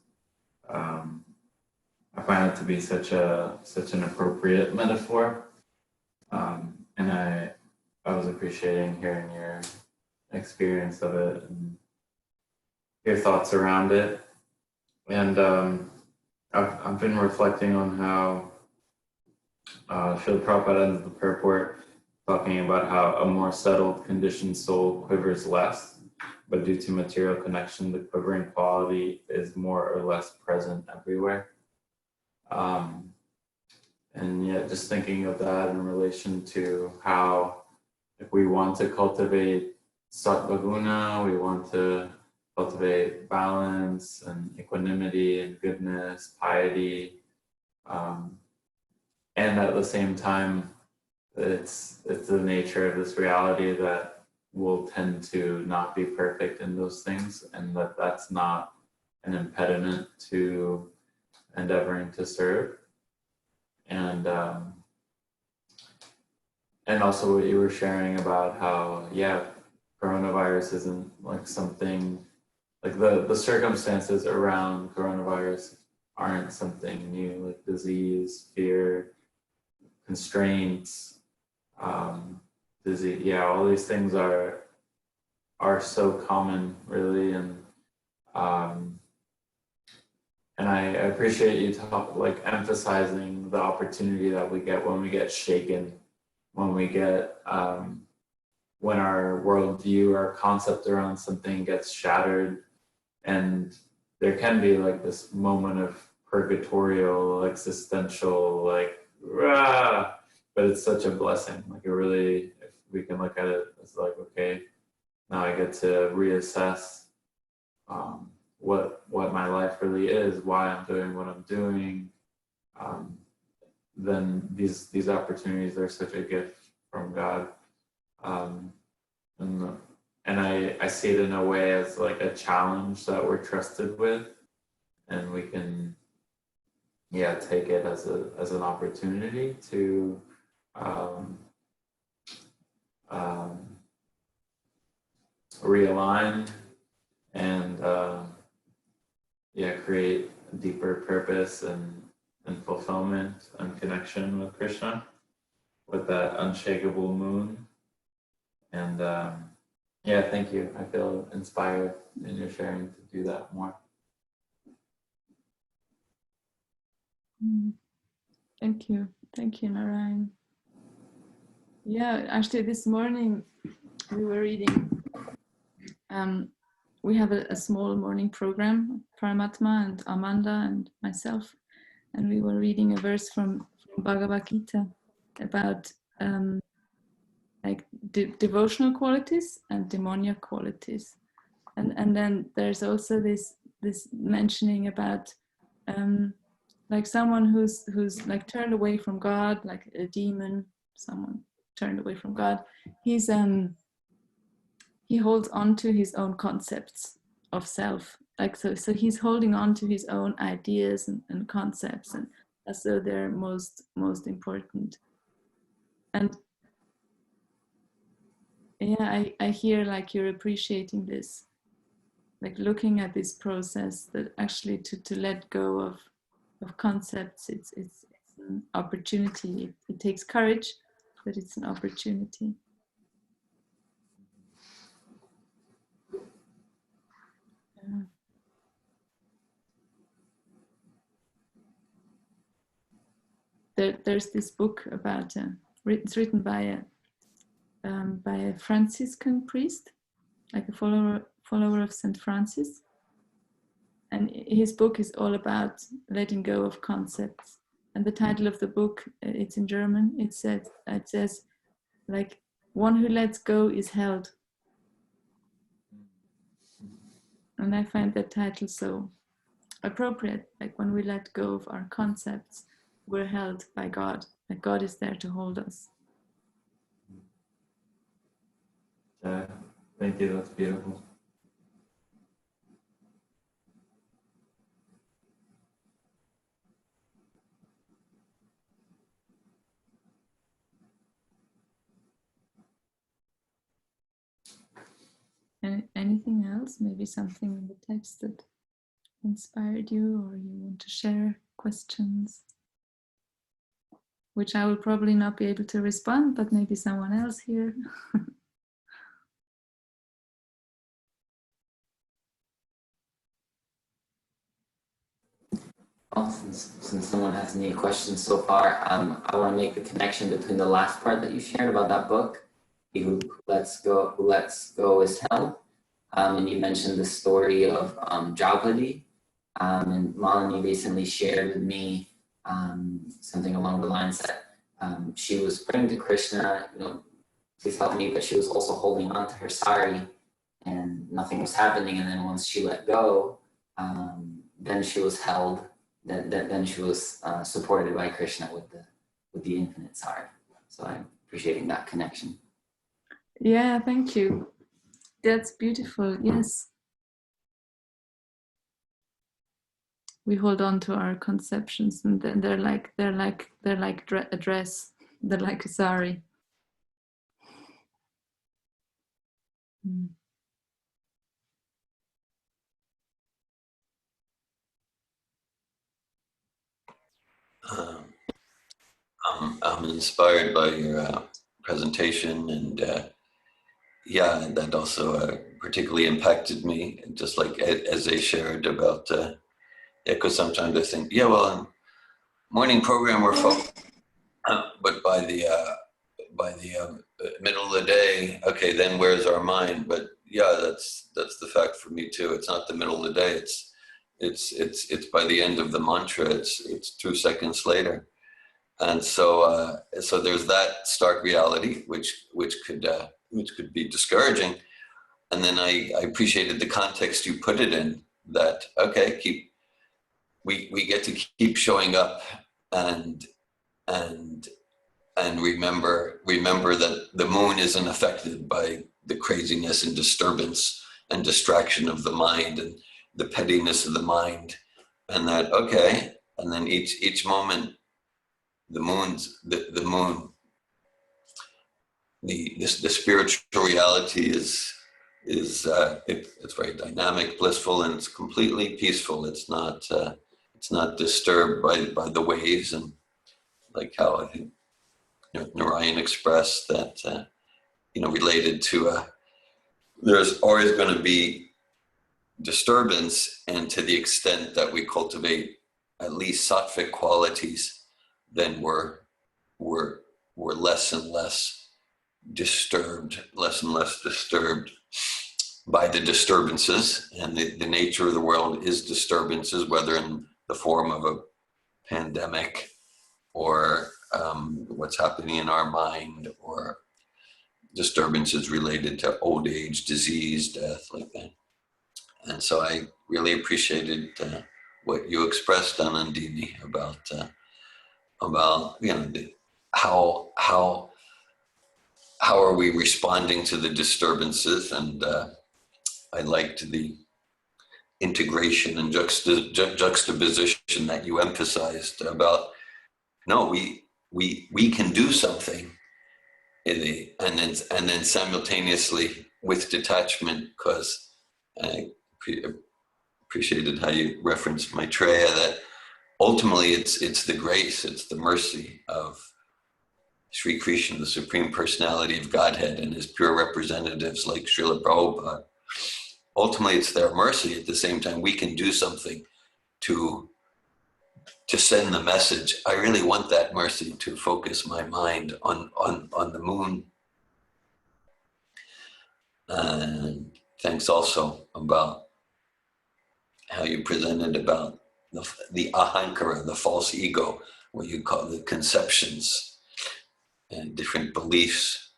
I find it to be such an appropriate metaphor, and I was appreciating hearing your experience of it and your thoughts around it. And I've been reflecting on how Srila Prabhupada ends the purport talking about how a more settled, conditioned soul quivers less, but due to material connection, the quivering quality is more or less present everywhere. And yeah, just thinking of that in relation to how if we want to cultivate sattva guna, we want to cultivate balance and equanimity and goodness, piety, and at the same time, it's the nature of this reality that we'll tend to not be perfect in those things, and that's not an impediment to endeavoring to serve. And also what you were sharing about how, yeah, coronavirus isn't like something, like the circumstances around coronavirus aren't something new, like disease, fear, constraints, disease, yeah, all these things are so common, really, and I appreciate you emphasizing the opportunity that we get when we get shaken, when we get when our worldview, our concept around something gets shattered, and there can be like this moment of purgatorial, existential, like, rah, but it's such a blessing. Like, it really, if we can look at it as like, okay, now I get to reassess what my life really is, why I'm doing what I'm doing. Then these opportunities are such a gift from God, and I see it in a way as like a challenge that we're trusted with, and we can, yeah, take it as an opportunity to realign and create a deeper purpose and fulfillment and connection with Krishna, with that unshakable moon. And thank you. I feel inspired in your sharing to do that more. Thank you, Narayan. Yeah, actually, this morning we were reading. We have a small morning program, Paramatma and Amanda and myself, and we were reading a verse from Bhagavad Gita about devotional qualities and demoniac qualities, and then there's also this mentioning about like someone who's like turned away from God, like a demon, someone turned away from God. He holds on to his own concepts of self, like so he's holding on to his own ideas and concepts, and as though they're most important. And yeah, I hear like you're appreciating this, like looking at this process, that actually to let go of concepts, it's an opportunity. It takes courage, but it's an opportunity. There's this book about it's written by a Franciscan priest, like a follower of Saint Francis, and his book is all about letting go of concepts. And the title of the book, it's in German. It says like, one who lets go is held. And I find that title so appropriate. Like, when we let go of our concepts, we're held by God. Like, God is there to hold us. Thank you, that's beautiful. And anything else? Maybe something in the text that inspired you, or you want to share questions, which I will probably not be able to respond, but maybe someone else here. Well, since no one has any questions so far, I want to make the connection between the last part that you shared about that book, "He who lets go is held." And you mentioned the story of Draupadi. And Malini recently shared with me something along the lines that she was praying to Krishna, please help me, but she was also holding on to her sari and nothing was happening. And then once she let go, then she was held, then she was supported by Krishna with the infinite sari. So I'm appreciating that connection. Yeah, thank you. That's beautiful. Yes. We hold on to our conceptions, and then they're like a dress. They're like a sari. Mm. I'm inspired by your presentation, and yeah, that also particularly impacted me. Just like as they shared about, because sometimes I think, yeah, well, in morning program we're focused, but by the middle of the day, okay, then where's our mind? But yeah, that's the fact for me too. It's not the middle of the day. It's by the end of the mantra. It's 2 seconds later. And so there's that stark reality, which could be discouraging. And then I appreciated the context you put it in. That okay, we get to keep showing up and remember that the moon isn't affected by the craziness and disturbance and distraction of the mind and the pettiness of the mind, and that okay, and then each moment. The moon, the spiritual reality is it's very dynamic, blissful, and it's completely peaceful. It's not disturbed by the waves, and like how I think Narayan expressed that related to there's always going to be disturbance, and to the extent that we cultivate at least sattvic qualities, then we're less and less disturbed by the disturbances. And the nature of the world is disturbances, whether in the form of a pandemic or what's happening in our mind, or disturbances related to old age, disease, death, like that. And so I really appreciated what you expressed, Anandini, about how are we responding to the disturbances. And I liked the integration and juxtaposition that you emphasized about no, we can do something and then simultaneously with detachment, because I appreciated how you referenced Maitreya, that ultimately it's the grace, it's the mercy of Sri Krishna, the Supreme Personality of Godhead, and his pure representatives like Srila Prabhupada. Ultimately, it's their mercy. At the same time, we can do something to send the message. I really want that mercy to focus my mind on the moon. And thanks also about how you presented about the ahankara, the false ego, what you call the conceptions and different beliefs.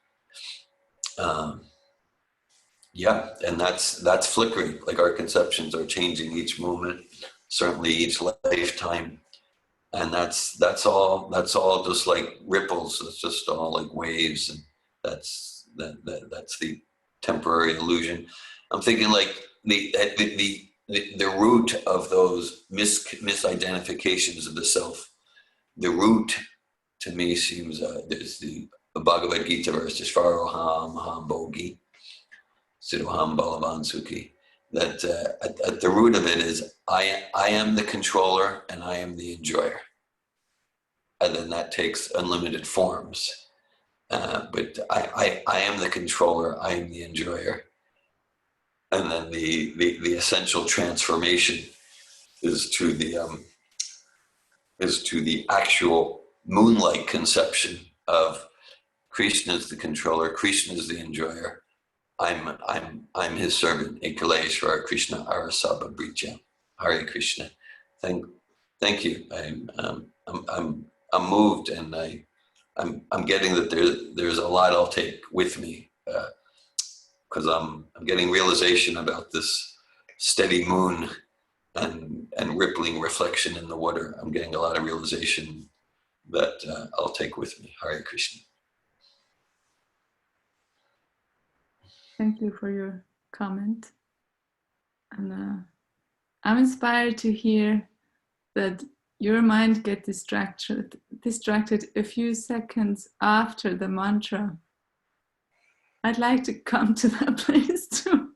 Yeah, and that's flickering. Like our conceptions are changing each moment, certainly each lifetime, and that's all just like ripples. It's just all like waves, and that's the temporary illusion. I'm thinking like the root of those misidentifications of the self. The root to me seems there's the Bhagavad Gita verse, Shvaroham Maham Bhogi, Siddhoham Balavan Sukhi. That at the root of it is I am the controller and I am the enjoyer, and then that takes unlimited forms. But I am the controller, I am the enjoyer, and then the essential transformation is to the actual moonlight conception of Krishna is the controller, Krishna is the enjoyer, I'm his servant. Ekaleshwara Krishna Arasabha Bricha. Hare Krishna. Thank you. I'm moved, and I'm getting that there's a lot I'll take with me, because I'm getting realization about this steady moon and rippling reflection in the water. I'm getting a lot of realization that I'll take with me. Hare Krishna. Thank you for your comment. And I'm inspired to hear that your mind gets distracted a few seconds after the mantra. I'd like to come to that place too.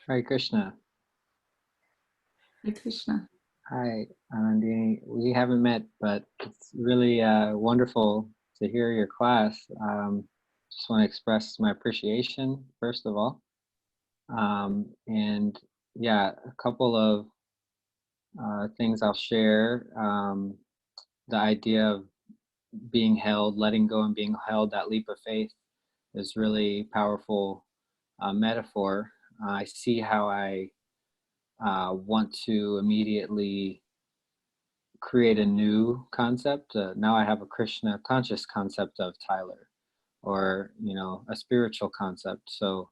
Hare Krishna. Hare Krishna. Hi, Anandini. We haven't met, but it's really wonderful to hear your class. Just want to express my appreciation, first of all. And yeah, a couple of things I'll share. The idea of being held, letting go and being held, that leap of faith is really powerful metaphor. I see how I want to immediately create a new concept. Now I have a Krishna conscious concept of Tyler, or a spiritual concept. So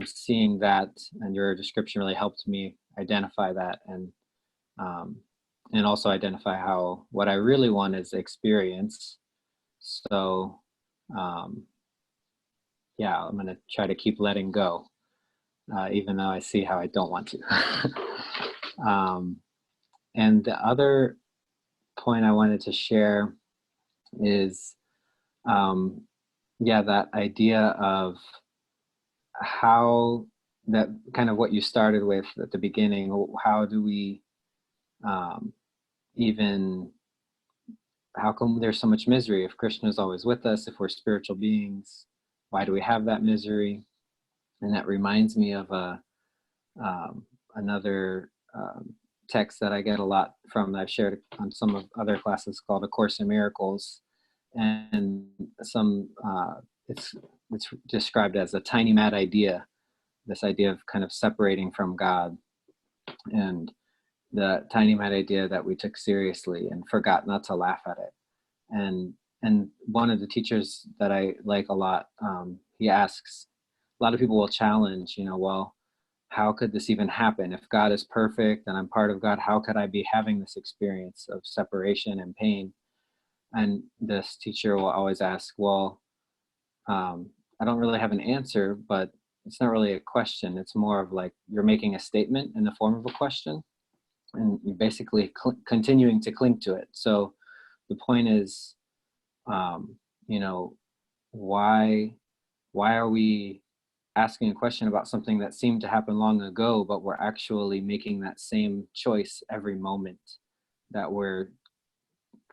seeing that, and your description really helped me identify that, and also identify how what I really want is experience. So yeah, I'm going to try to keep letting go, even though I see how I don't want to. And the other point I wanted to share is, that idea of how that kind of what you started with at the beginning. How do we how come there's so much misery if Krishna is always with us, if we're spiritual beings? Why do we have that misery? And that reminds me of another text that I get a lot from, that I've shared on some of other classes, called A Course in Miracles. And it's described as a tiny mad idea, this idea of kind of separating from God, and the tiny mad idea that we took seriously and forgot not to laugh at it. And one of the teachers that I like a lot, he asks, a lot of people will challenge, well, how could this even happen? If God is perfect and I'm part of God, how could I be having this experience of separation and pain? And this teacher will always ask, well, I don't really have an answer, but it's not really a question. It's more of like you're making a statement in the form of a question, and you're basically continuing to cling to it. So the point is, why are we asking a question about something that seemed to happen long ago, but we're actually making that same choice every moment, that we're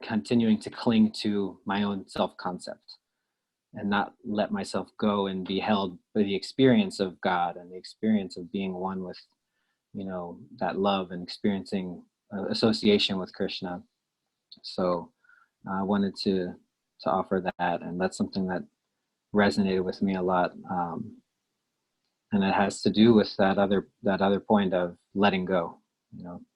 continuing to cling to my own self-concept and not let myself go and be held by the experience of God and the experience of being one with, that love and experiencing association with Krishna. So I wanted to offer that, and that's something that resonated with me a lot. And it has to do with that other point of letting go,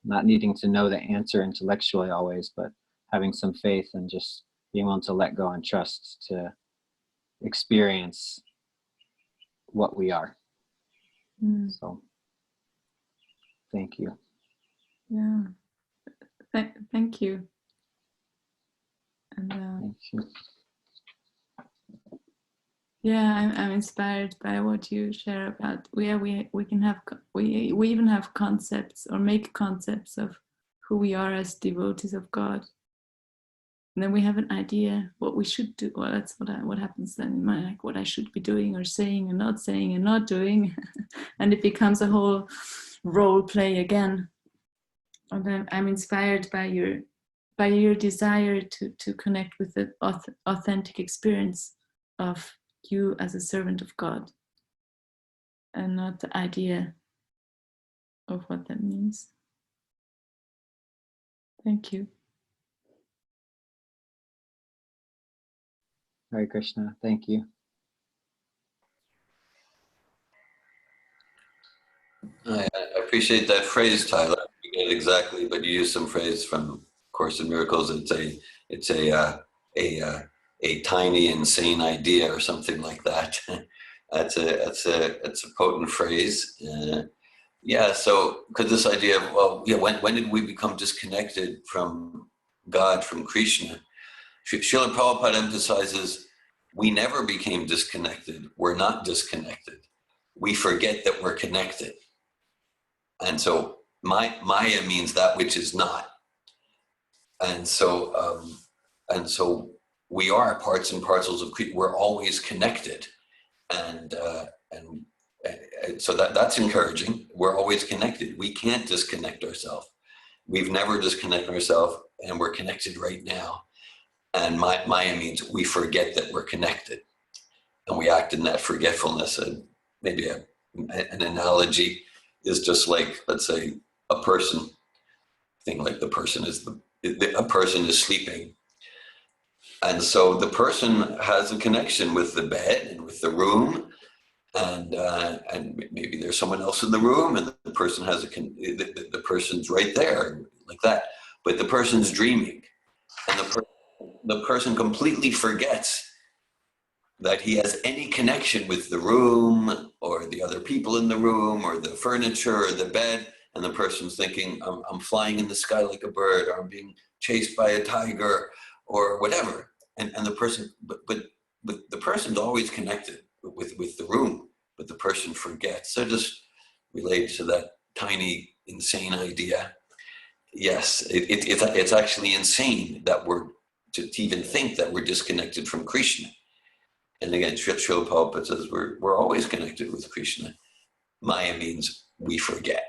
not needing to know the answer intellectually always, but having some faith and just being willing to let go and trust to experience what we are. So thank you. Yeah. Thank you. And Thank you. yeah, I'm inspired by what you share about we can have we even have concepts, or make concepts of who we are as devotees of God. And then we have an idea what we should do. Well, that's what happens then in my, like, what I should be doing or saying and not doing. And it becomes a whole role play again. And then I'm inspired by your desire to connect with the authentic experience of you as a servant of God, and not the idea of what that means. Thank you. Hare Krishna. Thank you. I appreciate that phrase, Tyler. You get it exactly, but you use some phrase from Course in Miracles. It's a tiny insane idea or something like that. That's a potent phrase. Yeah. So, because this idea of, well, yeah, when did we become disconnected from God, from Krishna? Srila Prabhupada emphasizes we never became disconnected. We're not disconnected. We forget that we're connected. And so Maya means that which is not. And so we are parts and parcels of Krishna. We're always connected. And so that's encouraging. We're always connected. We can't disconnect ourselves. We've never disconnected ourselves, and we're connected right now. And Maya means we forget that we're connected, and we act in that forgetfulness. And maybe an analogy is just like, let's say, a person. Think like the person is a person is sleeping, and so the person has a connection with the bed and with the room, and maybe there's someone else in the room, and the person has the person's right there like that, but the person's dreaming, and the person completely forgets that he has any connection with the room or the other people in the room or the furniture or the bed, and the person's thinking, I'm flying in the sky like a bird, or I'm being chased by a tiger or whatever, and the person, but the person's always connected with the room, but the person forgets. So just related to that tiny insane idea. Yes, it's actually insane that we're to even think that we're disconnected from Krishna. And again, Srila Prabhupada says we're always connected with Krishna. Maya means we forget.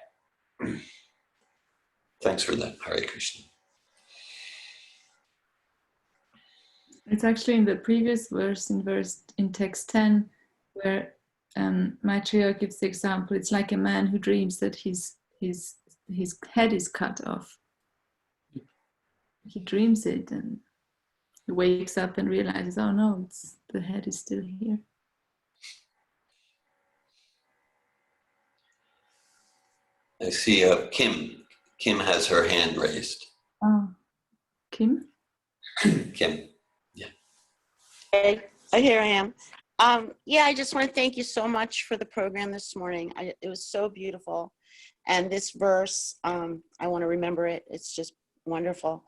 Thanks for that, Hare Krishna. It's actually in the previous verse, in text 10, where Maitreya gives the example. It's like a man who dreams that his head is cut off. He dreams it, and he wakes up and realizes, oh no, the head is still here. I see Kim. Kim has her hand raised. Oh, Kim? Kim. Hey, here I am. Yeah, I just want to thank you so much for the program this morning. It was so beautiful. And this verse, I want to remember it. It's just wonderful.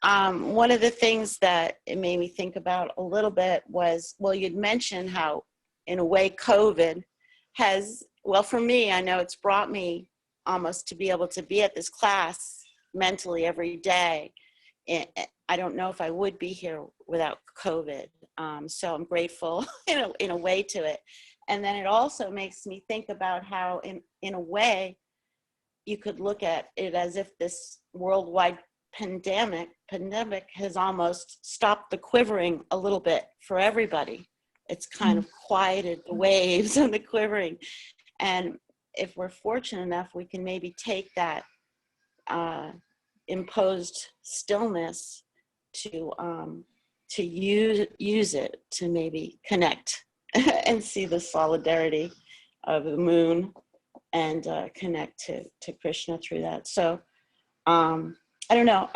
One of the things that it made me think about a little bit was, well, you'd mentioned how, in a way, COVID has, well, for me, I know it's brought me almost to be able to be at this class mentally every day. I don't know if I would be here without COVID. So I'm grateful in a way to it. And then it also makes me think about how in a way you could look at it as if this worldwide pandemic has almost stopped the quivering a little bit for everybody. It's kind of quieted the waves and the quivering. And if we're fortunate enough, we can maybe take that imposed stillness to use it to maybe connect and see the solidarity of the moon and connect to Krishna through that. So I don't know,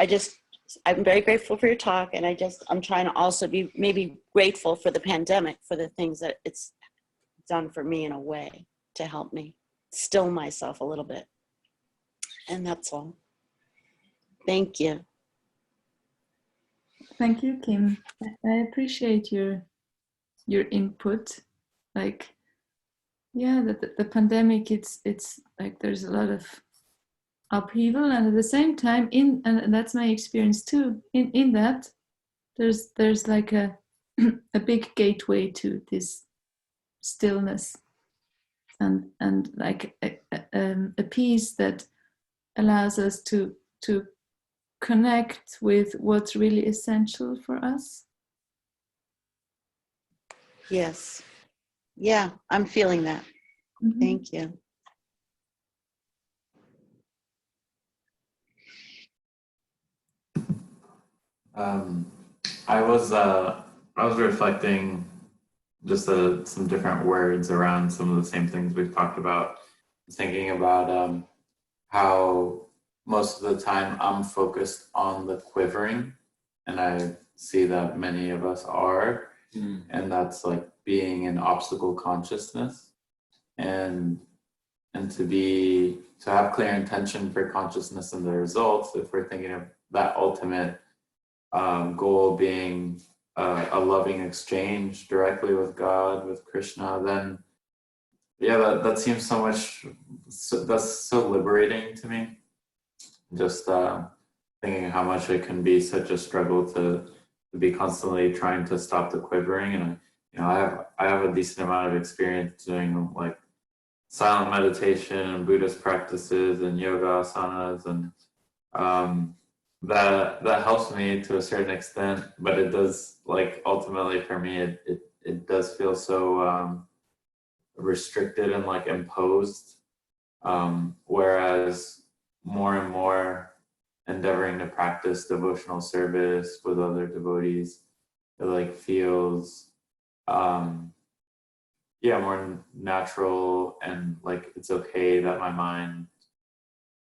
I'm very grateful for your talk, and I'm trying to also be maybe grateful for the pandemic, for the things that it's done for me in a way to help me still myself a little bit. And that's all. Thank you. Thank you, Kim. I appreciate your input. Like, yeah, the pandemic, it's like there's a lot of upheaval, and at the same time, and that's my experience too, in that there's like a big gateway to this stillness and like a peace that allows us to connect with what's really essential for us. Yes. Yeah, I'm feeling that. Mm-hmm. Thank you. I was reflecting just some different words around some of the same things we've talked about. Thinking about how most of the time I'm focused on the quivering, and I see that many of us are, and that's like being in obstacle consciousness, and to have clear intention for consciousness and the results. If we're thinking of that ultimate goal being a loving exchange directly with God, with Krishna, then yeah, that seems so much, that's so liberating to me. Just thinking how much it can be such a struggle to be constantly trying to stop the quivering. And I have a decent amount of experience doing like silent meditation and Buddhist practices and yoga asanas, and that helps me to a certain extent, but it does, like, ultimately for me it does feel so restricted and like imposed, whereas more and more endeavoring to practice devotional service with other devotees, it like feels more natural, and like it's okay that my mind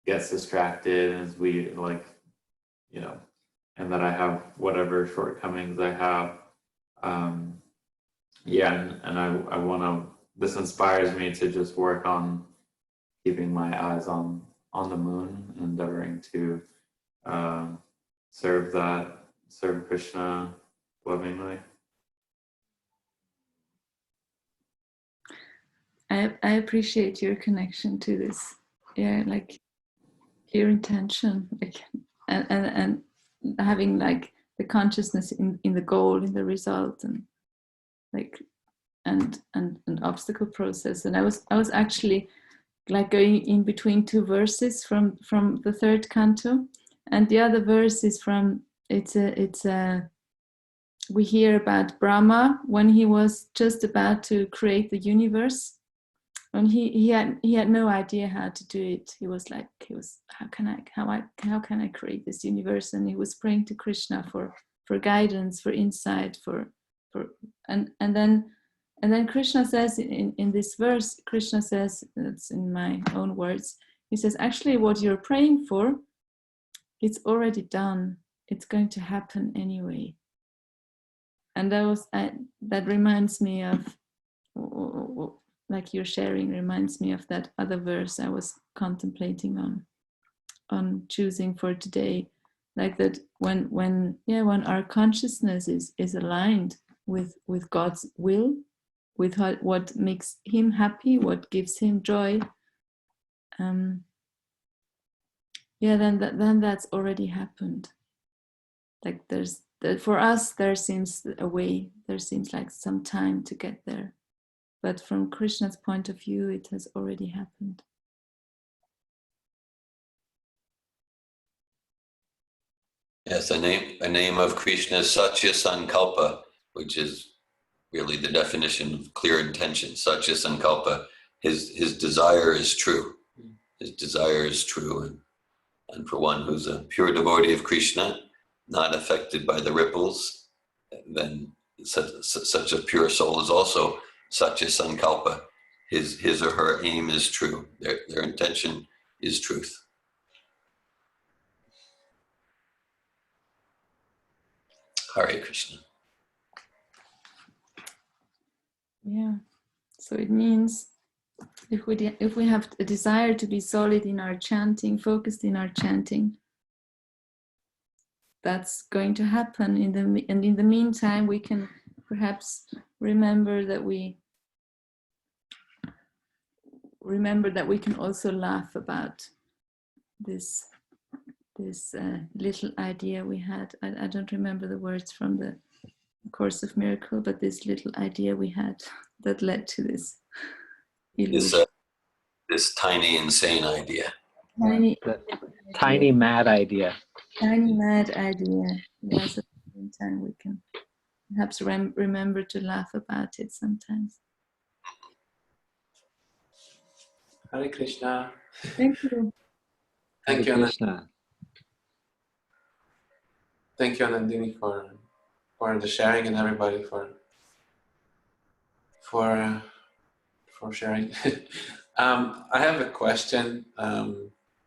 gets distracted as we like, and that I have whatever shortcomings I have. And I want to, this inspires me to just work on keeping my eyes on the moon, endeavoring to serve Krishna lovingly. I appreciate your connection to this. Yeah, like your intention, like, and having like the consciousness in the goal, in the result, and like and obstacle process. And I was actually like going in between two verses from the third canto, and the other verse is from we hear about Brahma when he was just about to create the universe, and he had no idea how to do it. He was how can I create this universe? And he was praying to Krishna for guidance, for insight, and then Krishna says in this verse, Krishna says, it's in my own words, he says, actually what you're praying for, it's already done. It's going to happen anyway. And that reminds me of, like you're sharing, reminds me of that other verse I was contemplating on choosing for today. Like that when our consciousness is aligned with God's will, with what makes him happy, what gives him joy, then that's already happened. Like for us, there seems a way, there seems like some time to get there. But from Krishna's point of view, it has already happened. Yes, the name of Krishna is Satya Sankalpa, which is really the definition of clear intention. Satya Sankalpa, his desire is true. His desire is true, and for one who's a pure devotee of Krishna, not affected by the ripples, then such a pure soul is also Satya Sankalpa. His or her aim is true. Their intention is truth. Hare Krishna. Yeah. So it means if we have a desire to be solid in our chanting, focused in our chanting, that's going to happen. And in the meantime, we can perhaps remember that we can also laugh about this little idea we had. I don't remember the words from the Course of Miracle, but this little idea we had that led to this illusion. This tiny insane idea. Tiny mad idea. Tiny mad idea. Yes, at the same time we can perhaps remember to laugh about it sometimes. Hare Krishna. Thank you. Thank you, Krishna. Thank you, Anandini, for the sharing, and everybody for sharing. I have a question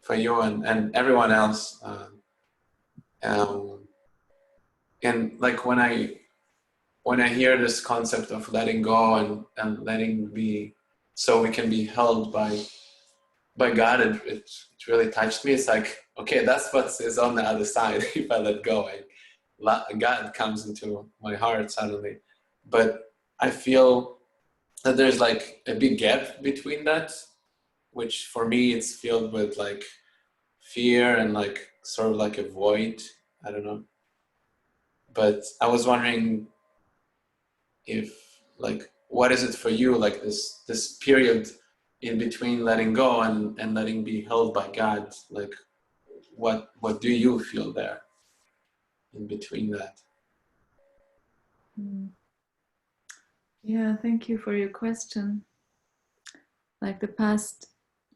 for you and everyone else. And like when I hear this concept of letting go and letting be, so we can be held by God, it really touched me. It's like, okay, that's what is on the other side. If I let go, God comes into my heart suddenly. But I feel that there's like a big gap between that, which for me it's filled with like fear and like sort of like a void. I don't know. But I was wondering if like, what is it for you, like this period in between letting go and letting be held by God? Like, what do you feel there in between that? Yeah, thank you for your question. Like the past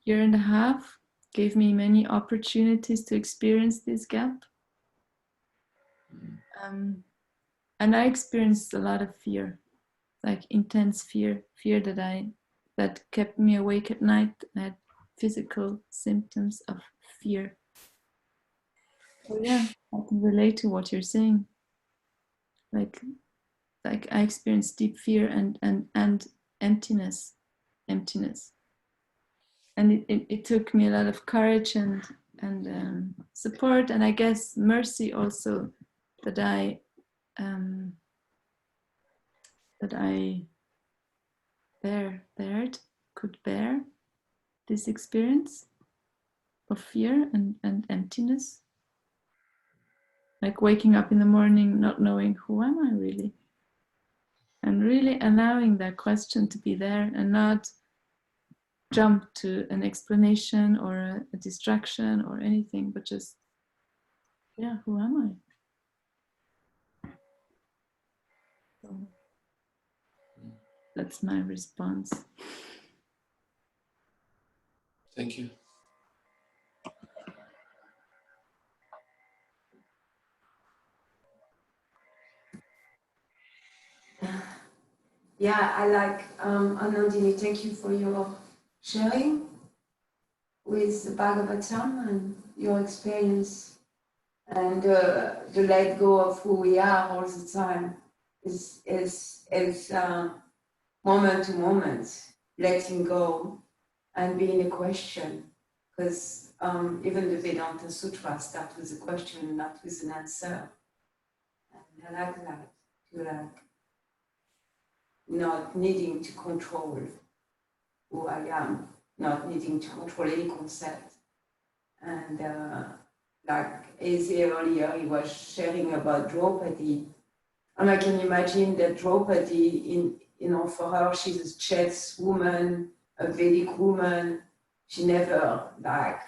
year and a half gave me many opportunities to experience this gap. And I experienced a lot of fear, like intense fear that kept me awake at night. I had physical symptoms of fear. So yeah, I can relate to what you're saying. Like I experienced deep fear and emptiness. And it took me a lot of courage and support, and I guess mercy also, that I could bear this experience of fear and emptiness. Like waking up in the morning not knowing who am I really, and really allowing that question to be there and not jump to an explanation or a distraction or anything, but just, yeah, who am I? So that's my response. Thank you. Yeah, I like Anandini. Thank you for your sharing with the Bhagavatam and your experience, and the let go of who we are all the time is moment to moment, letting go and being a question, because even the Vedanta Sutra starts with a question, not with an answer. And I like that, to like not needing to control who I am, not needing to control any concept. And like Eze earlier, he was sharing about Draupadi. And I can imagine that Draupadi, for her, she's a chess woman, a Vedic woman. She never like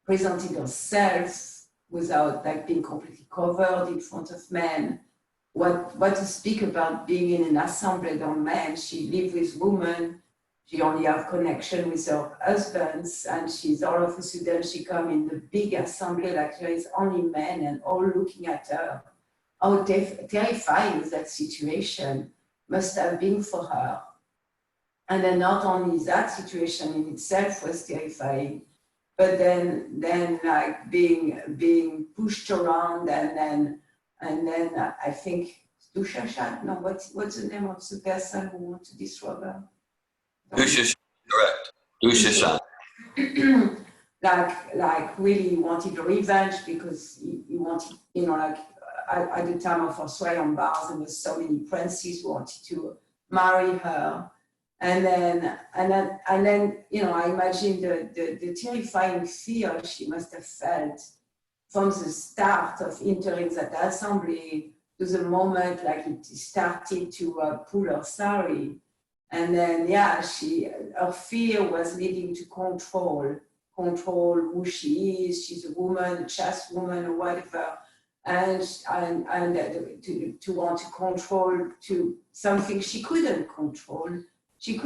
presented herself without like being completely covered in front of men. What to speak about being in an assembly of men? She lived with women. She only have connection with her husbands, and she's all of a sudden she come in the big assembly like there is only men and all looking at her. How terrifying that situation must have been for her. And then not only that situation in itself was terrifying, but then like being pushed around and then I think Dushashan, no, what's the name of the person who wants to disrobe her? Dushashan, correct. Dushashan. like really wanted revenge because he wanted, like at the time of her Swayambars, there was so many princes who wanted to marry her. And then, I imagine the terrifying fear she must have felt from the start of entering that assembly to the moment like it started to pull her sari. And then, her fear was leading to control who she is. She's a woman, a chess woman, or whatever. And to want to control to something she couldn't control. She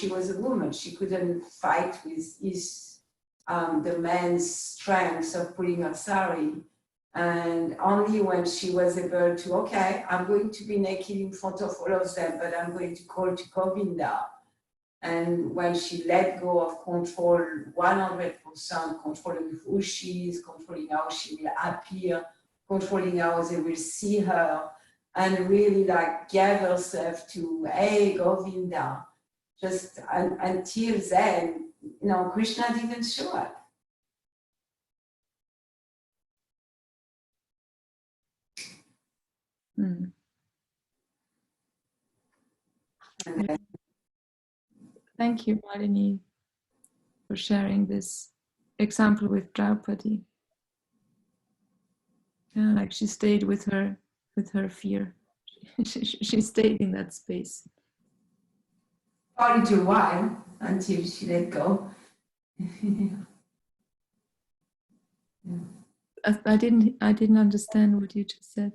was a woman. She couldn't fight with the man's strength of pulling her sari. And only when she was able to, okay, I'm going to be naked in front of all of them, but I'm going to call to Govinda. And when she let go of control, 100% controlling who she is, controlling how she will appear, controlling how they will see her, and really like gave herself to, hey, Govinda. Just until then, Krishna didn't show up. Mm. And then, Thank you, Malini, for sharing this example with Draupadi. Yeah, like she stayed with her fear. She stayed in that space. for a little while until she let go. I didn't understand what you just said.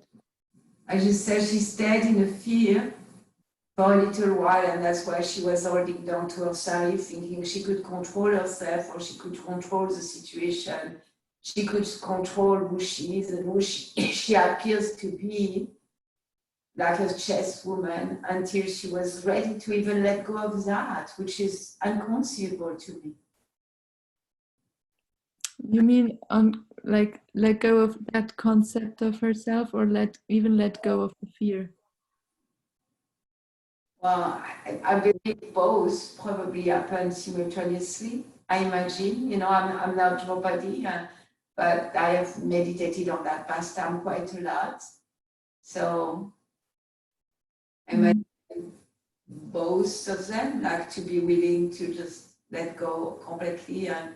I just said she stayed in the fear for a little while, and that's why she was holding down to her sari, thinking she could control herself or she could control the situation. She could control who she is and who she appears to be, like a chess woman, until she was ready to even let go of that, which is inconceivable to me. You mean like let go of that concept of herself, or let go of the fear? Well, I believe both probably happen simultaneously. I imagine, I'm not Draupadi, but I have meditated on that pastime quite a lot. So I imagine both of them, like to be willing to just let go completely and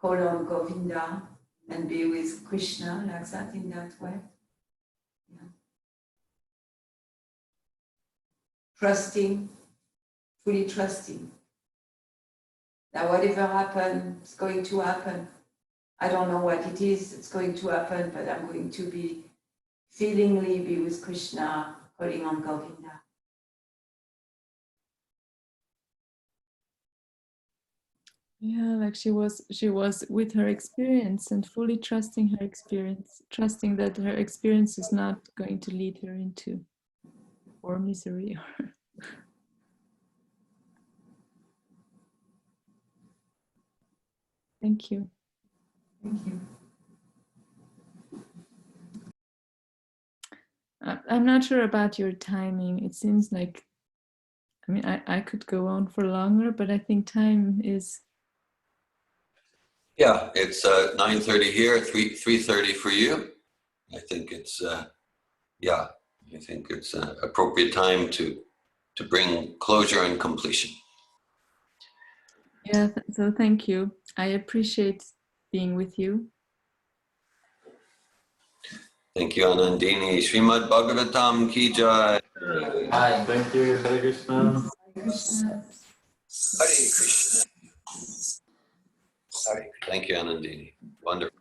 call on Govinda and be with Krishna like that, in that way. Yeah. Trusting, fully trusting that whatever happens, it's going to happen. I don't know what it is, it's going to happen, but I'm going to be feelingly be with Krishna, calling on Govinda. Yeah, like she was with her experience and fully trusting her experience, trusting that her experience is not going to lead her into or misery. Thank you. Thank you. I'm not sure about your timing. It seems like, I could go on for longer, but I think time is. Yeah, it's 9:30 here, 3:30 for you. I think it's appropriate time to bring closure and completion. Yeah, so thank you. I appreciate being with you. Thank you, Anandini. Srimad-Bhagavatam ki jai. Hi, thank you. Hare Krishna. Krishna. Hare Krishna. Hare. Thank you, Anandini. Wonderful.